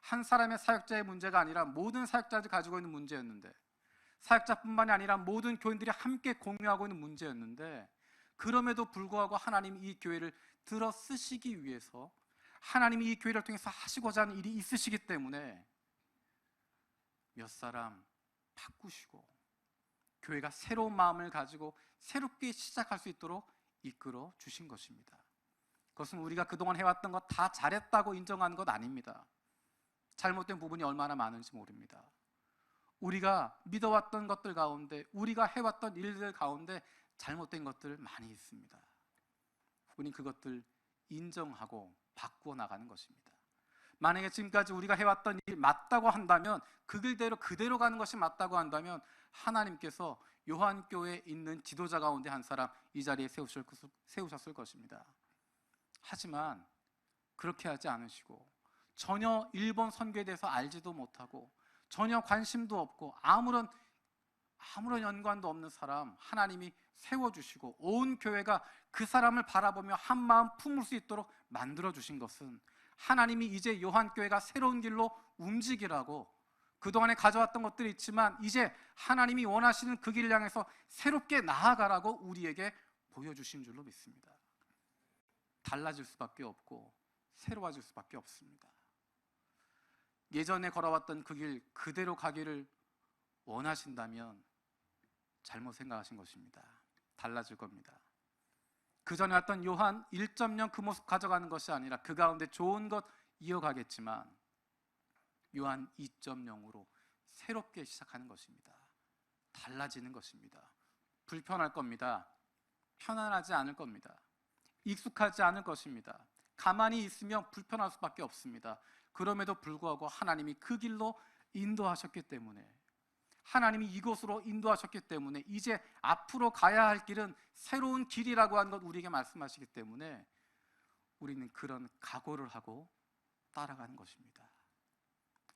한 사람의 사역자의 문제가 아니라 모든 사역자들이 가지고 있는 문제였는데, 사역자뿐만이 아니라 모든 교인들이 함께 공유하고 있는 문제였는데, 그럼에도 불구하고 하나님이 이 교회를 들어 쓰시기 위해서, 하나님이 이 교회를 통해서 하시고자 하는 일이 있으시기 때문에 몇 사람 바꾸시고 교회가 새로운 마음을 가지고 새롭게 시작할 수 있도록 이끌어 주신 것입니다. 그것은 우리가 그동안 해왔던 것 다 잘했다고 인정하는 것 아닙니다. 잘못된 부분이 얼마나 많은지 모릅니다. 우리가 믿어왔던 것들 가운데, 우리가 해왔던 일들 가운데 잘못된 것들 많이 있습니다. 우린 그것들 인정하고 바꾸어 나가는 것입니다. 만약에 지금까지 우리가 해왔던 일이 맞다고 한다면, 그 길대로 그대로 가는 것이 맞다고 한다면 하나님께서 요한교회에 있는 지도자 가운데 한 사람 이 자리에 세우셨을 것입니다. 하지만 그렇게 하지 않으시고, 전혀 일본 선교에 대해서 알지도 못하고 전혀 관심도 없고 아무런 연관도 없는 사람 하나님이 세워주시고 온 교회가 그 사람을 바라보며 한 마음 품을 수 있도록 만들어주신 것은 하나님이 이제 요한교회가 새로운 길로 움직이라고, 그동안에 가져왔던 것들이 있지만 이제 하나님이 원하시는 그 길을 향해서 새롭게 나아가라고 우리에게 보여주신 줄로 믿습니다. 달라질 수밖에 없고 새로워질 수밖에 없습니다. 예전에 걸어왔던 그 길 그대로 가기를 원하신다면 잘못 생각하신 것입니다. 달라질 겁니다. 그 전에 왔던 요한 1.0 그 모습 가져가는 것이 아니라 그 가운데 좋은 것 이어가겠지만 요한 2.0으로 새롭게 시작하는 것입니다. 달라지는 것입니다. 불편할 겁니다. 편안하지 않을 겁니다. 익숙하지 않을 것입니다. 가만히 있으면 불편할 수밖에 없습니다. 그럼에도 불구하고 하나님이 그 길로 인도하셨기 때문에, 하나님이 이곳으로 인도하셨기 때문에 이제 앞으로 가야 할 길은 새로운 길이라고 하는 것 우리에게 말씀하시기 때문에 우리는 그런 각오를 하고 따라가는 것입니다.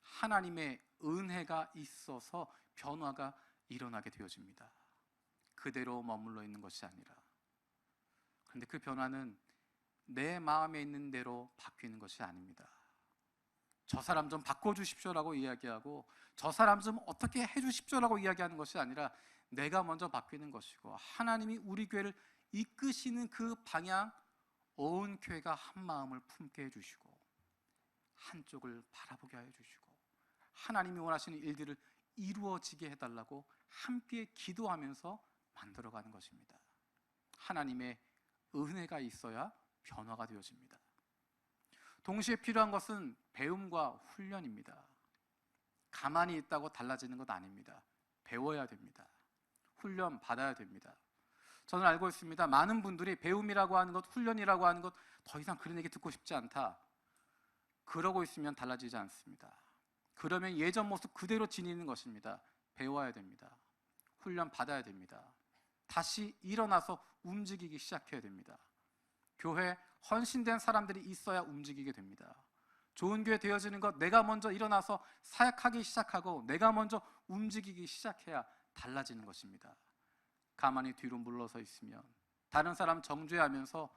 하나님의 은혜가 있어서 변화가 일어나게 되어집니다. 그대로 머물러 있는 것이 아니라. 그런데 그 변화는 내 마음에 있는 대로 바뀌는 것이 아닙니다. 저 사람 좀 바꿔주십시오라고 이야기하고 저 사람 좀 어떻게 해주십시오라고 이야기하는 것이 아니라 내가 먼저 바뀌는 것이고, 하나님이 우리 교회를 이끄시는 그 방향, 온 교회가 한 마음을 품게 해주시고 한쪽을 바라보게 해주시고 하나님이 원하시는 일들을 이루어지게 해달라고 함께 기도하면서 만들어가는 것입니다. 하나님의 은혜가 있어야 변화가 되어집니다. 동시에 필요한 것은 배움과 훈련입니다. 가만히 있다고 달라지는 것 아닙니다. 배워야 됩니다. 훈련 받아야 됩니다. 저는 알고 있습니다. 많은 분들이 배움이라고 하는 것, 훈련이라고 하는 것 더 이상 그런 얘기 듣고 싶지 않다, 그러고 있으면 달라지지 않습니다. 그러면 예전 모습 그대로 지니는 것입니다. 배워야 됩니다. 훈련 받아야 됩니다. 다시 일어나서 움직이기 시작해야 됩니다. 교회 헌신된 사람들이 있어야 움직이게 됩니다. 좋은 교회 되어지는 것, 내가 먼저 일어나서 사역하기 시작하고 내가 먼저 움직이기 시작해야 달라지는 것입니다. 가만히 뒤로 물러서 있으면 다른 사람 정죄하면서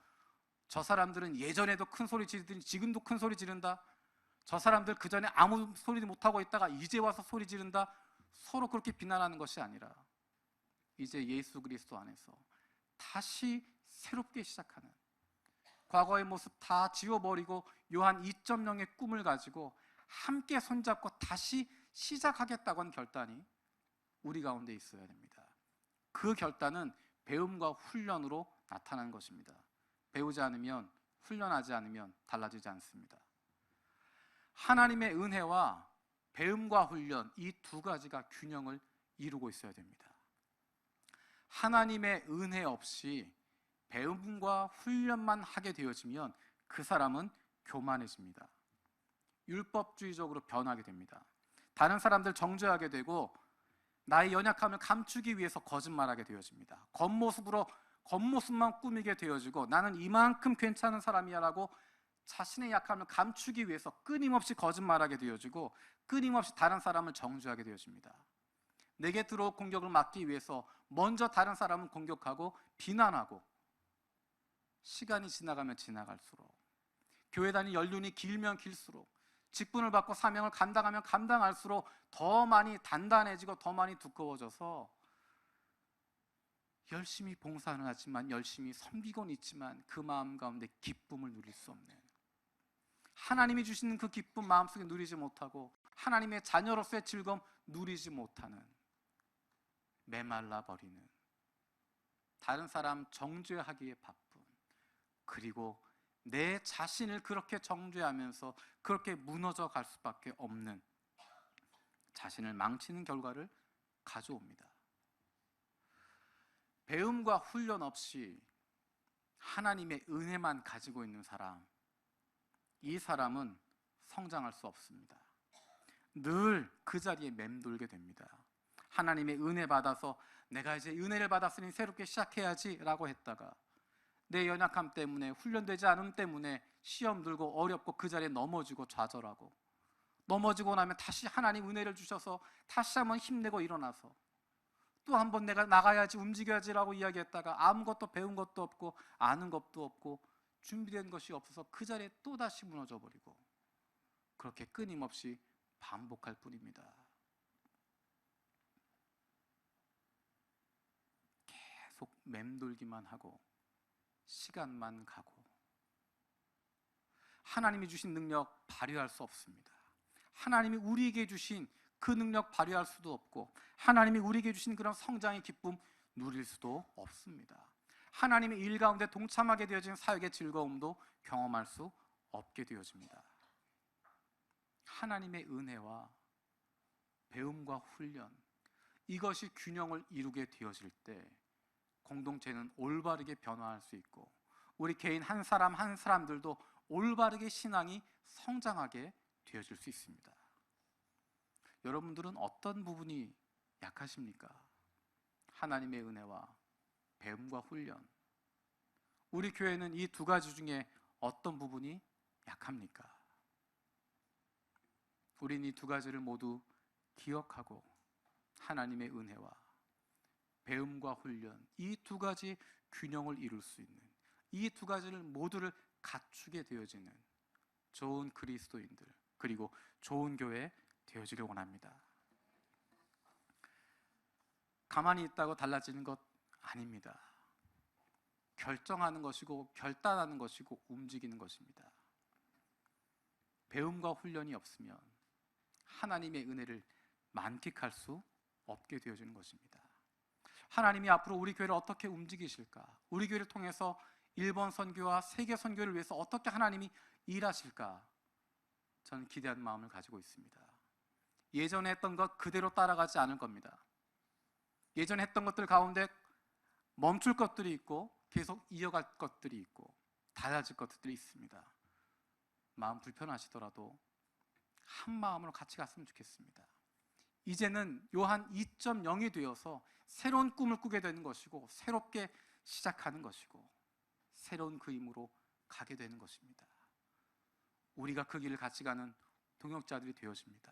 저 사람들은 예전에도 큰 소리 지르더니 지금도 큰 소리 지른다, 저 사람들 그 전에 아무 소리도 못하고 있다가 이제 와서 소리 지른다, 서로 그렇게 비난하는 것이 아니라 이제 예수 그리스도 안에서 다시 새롭게 시작하는, 과거의 모습 다 지워버리고 요한 2.0의 꿈을 가지고 함께 손잡고 다시 시작하겠다고 하는 결단이 우리 가운데 있어야 됩니다. 그 결단은 배움과 훈련으로 나타나는 것입니다. 배우지 않으면, 훈련하지 않으면 달라지지 않습니다. 하나님의 은혜와 배움과 훈련, 이 두 가지가 균형을 이루고 있어야 됩니다. 하나님의 은혜 없이 배움과 훈련만 하게 되어지면 그 사람은 교만해집니다. 율법주의적으로 변하게 됩니다. 다른 사람들 정죄하게 되고 나의 연약함을 감추기 위해서 거짓말하게 되어집니다. 겉모습만 꾸미게 되어지고 나는 이만큼 괜찮은 사람이야 라고 자신의 약함을 감추기 위해서 끊임없이 거짓말하게 되어지고 끊임없이 다른 사람을 정죄하게 되어집니다. 내게 들어올 공격을 막기 위해서 먼저 다른 사람을 공격하고 비난하고, 시간이 지나가면 지나갈수록, 교회 다닐 연륜이 길면 길수록, 직분을 받고 사명을 감당하면 감당할수록 더 많이 단단해지고 더 많이 두꺼워져서 열심히 봉사는 하지만, 열심히 섬기곤 있지만 그 마음 가운데 기쁨을 누릴 수 없는, 하나님이 주시는 그 기쁨 마음속에 누리지 못하고 하나님의 자녀로서의 즐거움 누리지 못하는, 메말라 버리는, 다른 사람 정죄하기에 바쁜, 그리고 내 자신을 그렇게 정죄하면서 그렇게 무너져 갈 수밖에 없는, 자신을 망치는 결과를 가져옵니다. 배움과 훈련 없이 하나님의 은혜만 가지고 있는 사람, 이 사람은 성장할 수 없습니다. 늘 그 자리에 맴돌게 됩니다. 하나님의 은혜 받아서 내가 이제 은혜를 받았으니 새롭게 시작해야지 라고 했다가 내 연약함 때문에, 훈련되지 않음 때문에 시험 들고 어렵고 그 자리에 넘어지고 좌절하고, 넘어지고 나면 다시 하나님 은혜를 주셔서 다시 한번 힘내고 일어나서 또 한번 내가 나가야지, 움직여야지 라고 이야기했다가 아무것도 배운 것도 없고 아는 것도 없고 준비된 것이 없어서 그 자리에 또다시 무너져 버리고, 그렇게 끊임없이 반복할 뿐입니다. 계속 맴돌기만 하고 시간만 가고, 하나님이 주신 능력 발휘할 수 없습니다. 하나님이 우리에게 주신 그 능력 발휘할 수도 없고, 하나님이 우리에게 주신 그런 성장의 기쁨 누릴 수도 없습니다. 하나님의 일 가운데 동참하게 되어진 사역의 즐거움도 경험할 수 없게 되어집니다. 하나님의 은혜와 배움과 훈련, 이것이 균형을 이루게 되어질 때 공동체는 올바르게 변화할 수 있고, 우리 개인 한 사람 한 사람들도 올바르게 신앙이 성장하게 되어질 수 있습니다. 여러분들은 어떤 부분이 약하십니까? 하나님의 은혜와 배움과 훈련, 우리 교회는 이 두 가지 중에 어떤 부분이 약합니까? 우린 이 두 가지를 모두 기억하고 하나님의 은혜와 배움과 훈련, 이 두 가지 균형을 이룰 수 있는, 이 두 가지를 모두를 갖추게 되어지는 좋은 그리스도인들, 그리고 좋은 교회 되어지길 원합니다. 가만히 있다고 달라지는 것 아닙니다. 결정하는 것이고 결단하는 것이고 움직이는 것입니다. 배움과 훈련이 없으면 하나님의 은혜를 만끽할 수 없게 되어지는 것입니다. 하나님이 앞으로 우리 교회를 어떻게 움직이실까? 우리 교회를 통해서 일본 선교와 세계 선교를 위해서 어떻게 하나님이 일하실까? 저는 기대하는 마음을 가지고 있습니다. 예전에 했던 것 그대로 따라가지 않을 겁니다. 예전에 했던 것들 가운데 멈출 것들이 있고 계속 이어갈 것들이 있고 달라질 것들이 있습니다. 마음 불편하시더라도 한 마음으로 같이 갔으면 좋겠습니다. 이제는 요한 2.0이 되어서 새로운 꿈을 꾸게 되는 것이고, 새롭게 시작하는 것이고, 새로운 그 힘으로 가게 되는 것입니다. 우리가 그 길을 같이 가는 동역자들이 되어집니다.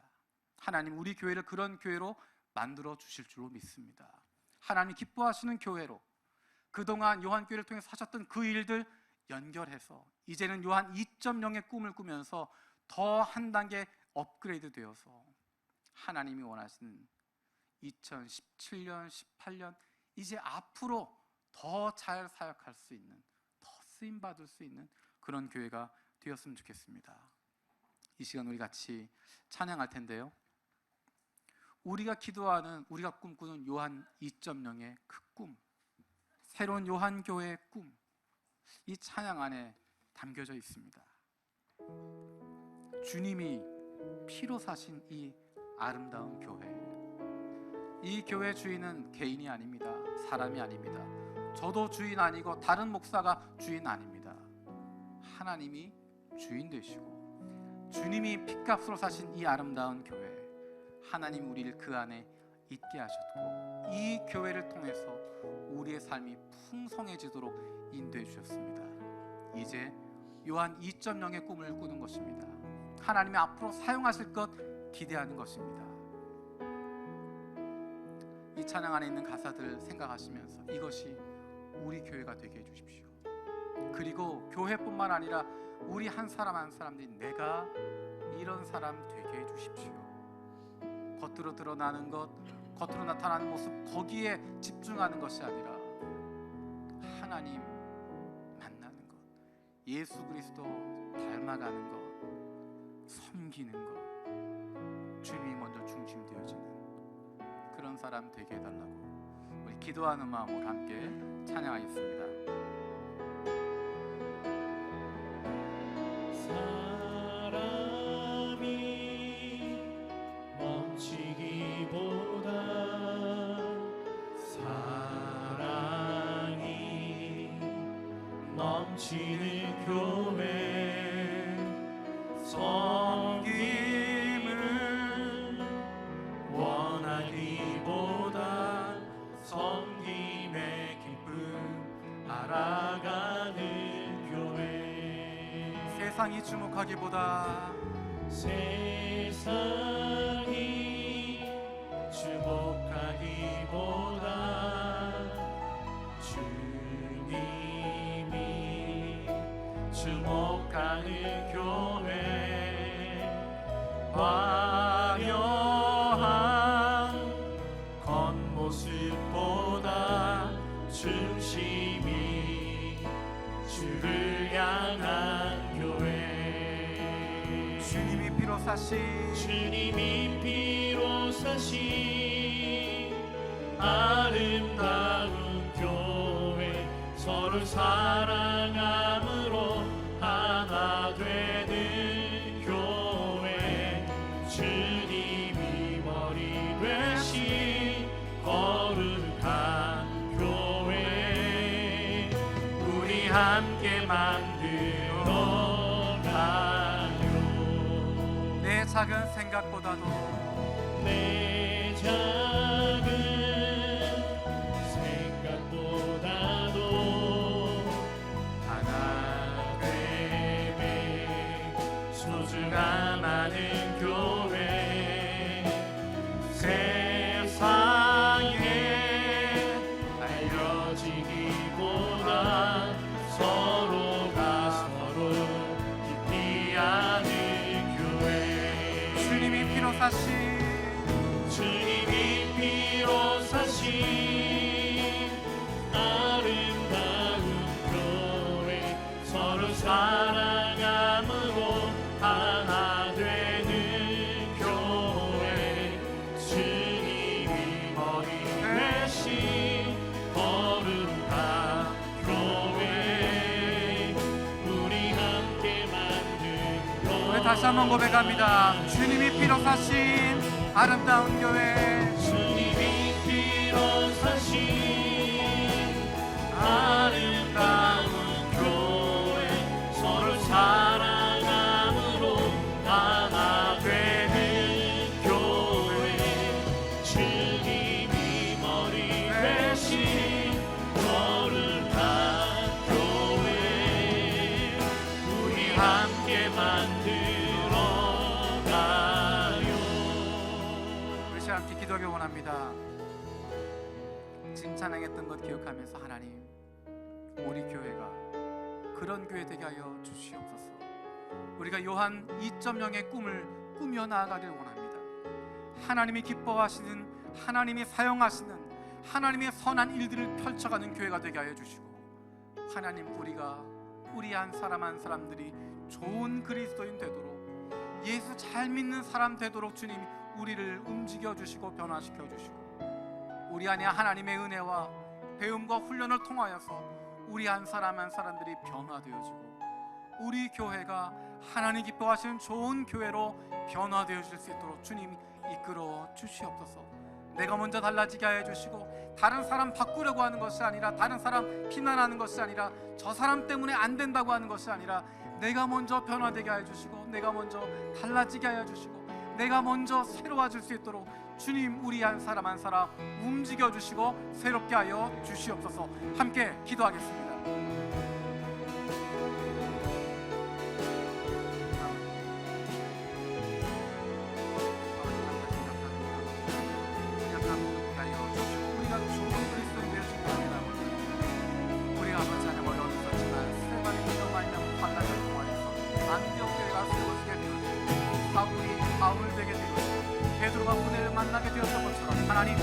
하나님 우리 교회를 그런 교회로 만들어 주실 줄로 믿습니다. 하나님 기뻐하시는 교회로, 그동안 요한교회를 통해서 하셨던 그 일들 연결해서 이제는 요한 2.0의 꿈을 꾸면서 더 한 단계 업그레이드 되어서 하나님이 원하시는 2017년, 18년, 이제 앞으로 더 잘 사역할 수 있는, 더 쓰임받을 수 있는 그런 교회가 되었으면 좋겠습니다. 이 시간 우리 같이 찬양할 텐데요, 우리가 기도하는, 우리가 꿈꾸는 요한 2.0의 그 꿈, 새로운 요한교회의 꿈, 이 찬양 안에 담겨져 있습니다. 주님이 피로 사신 이 아름다운 교회, 이 교회 주인은 개인이 아닙니다. 사람이 아닙니다. 저도 주인 아니고 다른 목사가 주인 아닙니다. 하나님이 주인 되시고 주님이 핏값으로 사신 이 아름다운 교회, 하나님 우리를 그 안에 있게 하셨고 이 교회를 통해서 우리의 삶이 풍성해지도록 인도해 주셨습니다. 이제 요한 2.0의 꿈을 꾸는 것입니다. 하나님이 앞으로 사용하실 것 기대하는 것입니다. 이 찬양 안에 있는 가사들 생각하시면서 이것이 우리 교회가 되게 해주십시오. 그리고 교회뿐만 아니라 우리 한 사람 한 사람들이 내가 이런 사람 되게 해주십시오. 겉으로 드러나는 것, 겉으로 나타나는 모습, 거기에 집중하는 것이 아니라 하나님 만나는 것, 예수 그리스도 닮아가는 것, 섬기는 것, 주님이 먼저 중심 되어지는 그런 사람 되게 해달라고 우리 기도하는 마음으로 함께 찬양하겠습니다. 사람이 멈추기보다 사랑이 넘치는 교회, 섬김을 원하기보다 섬김의 기쁨 알아가는 교회. 세상이 주목하기보다 세상이 주목하기보다 주님이 주목하는 교회, 화려한 겉모습보다 중심이 주를 향한 교회. 주님이 피로 사신 주님이 피로 사신 아름다운 교회, 서로 사랑함으로 하나 되는 교회. 주님이 머리 되신 거룩한 교회, 우리 함께 만들어 가요. 내 작은 생각보다도 내 작은 생각보다도 하나 되매 소중함하는 교회, 세상에 알려지기보다 서로가 서로 깊이 아는 교회. 주님이 피로 사신 주님이 피로 사신 아름다운 교회, 서로 사랑함으로 하나 되는 교회. 주님이 머리 되신 거룩한 교회, 우리 함께 만든 교회. 우리 다시 한번 고백합니다. 주님이 피로 사신 아름다운 교회, 주님이 피로 사신 아름다운 교회, 서로 사랑함으로 하나 되는 교회. 주님이 머리 되신 거룩한 교회, 우리 함께 만들어 가요. 우리 시간 함께 기도하기 원합니다. 지금 찬양했던 것 기억하면서 하나님, 우리 교회가 그런 교회 되게 하여 주시옵소서. 우리가 요한 2.0의 꿈을 꾸며 나아가길 원합니다. 하나님이 기뻐하시는, 하나님이 사용하시는, 하나님의 선한 일들을 펼쳐가는 교회가 되게 하여 주시고, 하나님 우리가 우리 한 사람 한 사람들이 좋은 그리스도인 되도록, 예수 잘 믿는 사람 되도록 주님 우리를 움직여 주시고 변화시켜 주시고, 우리 안에 하나님의 은혜와 배움과 훈련을 통하여서 우리 한 사람 한 사람들이 변화되어지고 우리 교회가 하나님 기뻐하시는 좋은 교회로 변화되어질 수 있도록 주님 이끌어 주시옵소서. 내가 먼저 달라지게 하여 주시고, 다른 사람 바꾸려고 하는 것이 아니라, 다른 사람 비난하는 것이 아니라, 저 사람 때문에 안 된다고 하는 것이 아니라, 내가 먼저 변화되게 하여 주시고, 내가 먼저 달라지게 하여 주시고, 내가 먼저 새로워질 수 있도록 주님, 우리 한 사람 한 사람 움직여 주시고 새롭게 하여 주시옵소서. 함께 기도하겠습니다. 우리가 좋은 그리스도인 되어진 겁니다. 우리가 아버지 하나님 어려움이 있었지만 스테반의 기도 말미암아 환난을 통하여서 안디옥교회가 세워지게 되었고, 사울이 바울 되게 되었고, 베드로가 은혜를 만나게 되었던 것처럼 하나님,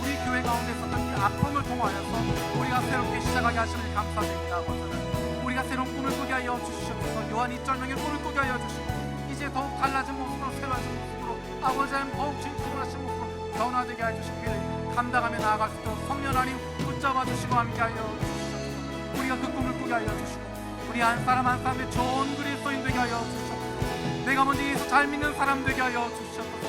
우리 교회 가운데 있었던 그 아픔을 통하여서 우리가 새롭게 시작하게 하심을 감사드립니다. 아버지는 우리가 새로운 꿈을 꾸게 하여 주시옵소서. 요한 2.0의 꿈을 꾸게 하여 주시고, 이제 더욱 달라진 모습으로, 새로워진 모습으로, 아버지 하나님 더욱 진정하신 모습으로 변화되게 하여 주시기를 감당하며 나아갈 수 있도록 성령 하나님 붙잡아 주시고 함께 하여 주시옵소서. 우리가 그 꿈을 꾸게 하여 주시고, 우리 한 사람 한 사람의 좋은 그리스도인 되게 하여 주시옵소서. 내가 먼저 예수 잘 믿는 사람 되게 하여 주시옵소서.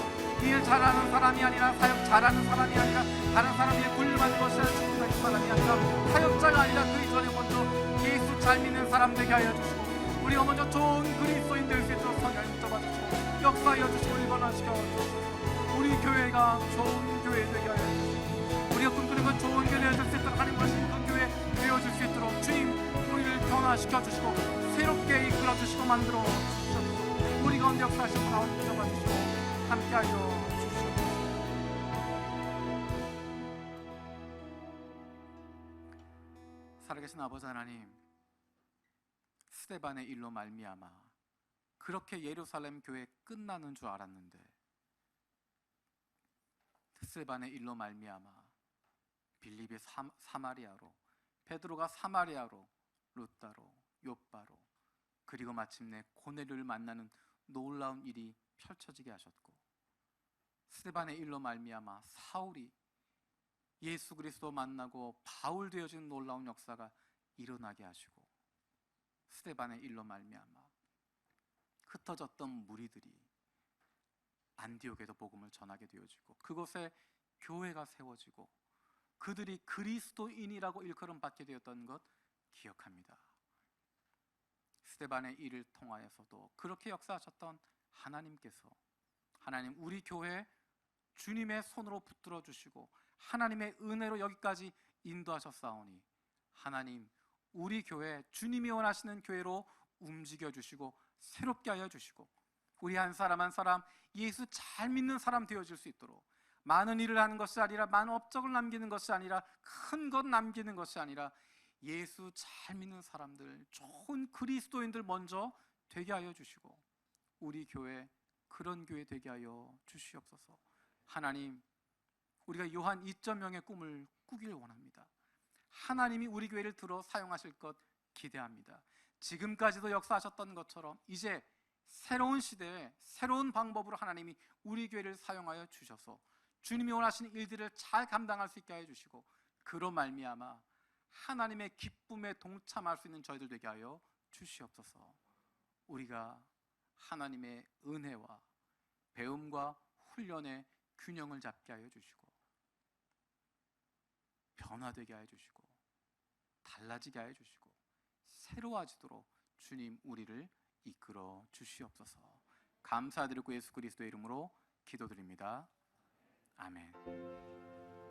일 잘하는 사람이 아니라, 사역 잘하는 사람이 아니라, 다른 사람이 굴림하는 것이 아니라, 축복하는 사람이 아니라, 사역자가 아니라 그 이전에 먼저 예수 잘 믿는 사람 되게 하여 주시고, 우리가 먼저 좋은 그리스도인 될 수 있도록 성령님 붙잡아 주시고 역사하여 주시고 일반화시켜 주시옵소서. 우리 교회가 좋은 교회 되게 하여 주시고, 우리가 꿈꾸는 건 좋은 교회 되어줄 수 있도록, 하나님 하신 그 교회 되어줄 수 있도록 주님, 우리를 변화시켜 주시고 새롭게 이끌어 주시고 만들어 주시옵소서. 우리 가운데 역사하시고 나온 붙잡아 주시고 함께하여 주시옵소서. 살아계신 아버지 하나님, 스데반의 일로 말미암아 그렇게 예루살렘 교회 끝나는 줄 알았는데, 스데반의 일로 말미암아 빌립이 사마리아로, 베드로가 사마리아로, 루다로, 요바로, 그리고 마침내 고넬료를 만나는 놀라운 일이 펼쳐지게 하셨고, 스데반의 일로 말미암아 사울이 예수 그리스도 만나고 바울 되어진 놀라운 역사가 일어나게 하시고, 스데반의 일로 말미암아 흩어졌던 무리들이 안디옥에도 복음을 전하게 되어지고, 그곳에 교회가 세워지고 그들이 그리스도인이라고 일컬음 받게 되었던 것 기억합니다. 스데반의 일을 통하여서도 그렇게 역사하셨던 하나님께서, 하나님 우리 교회 주님의 손으로 붙들어 주시고 하나님의 은혜로 여기까지 인도하셨사오니, 하나님 우리 교회 주님이 원하시는 교회로 움직여 주시고 새롭게 하여 주시고, 우리 한 사람 한 사람 예수 잘 믿는 사람 되어질 수 있도록, 많은 일을 하는 것이 아니라, 많은 업적을 남기는 것이 아니라, 큰 것 남기는 것이 아니라, 예수 잘 믿는 사람들, 좋은 그리스도인들 먼저 되게 하여 주시고, 우리 교회 그런 교회 되게 하여 주시옵소서. 하나님, 우리가 요한 2.0의 꿈을 꾸길 원합니다. 하나님이 우리 교회를 들어 사용하실 것 기대합니다. 지금까지도 역사하셨던 것처럼 이제 새로운 시대에 새로운 방법으로 하나님이 우리 교회를 사용하여 주셔서 주님이 원하시는 일들을 잘 감당할 수 있게 하여 주시고, 그로 말미암아 하나님의 기쁨에 동참할 수 있는 저희들 되게 하여 주시옵소서. 우리가 하나님의 은혜와 배움과 훈련의 균형을 잡게 하여 주시고, 변화되게 하여 주시고, 달라지게 하여 주시고, 새로워지도록 주님 우리를 이끌어 주시옵소서. 감사드리고 예수 그리스도의 이름으로 기도드립니다. 아멘.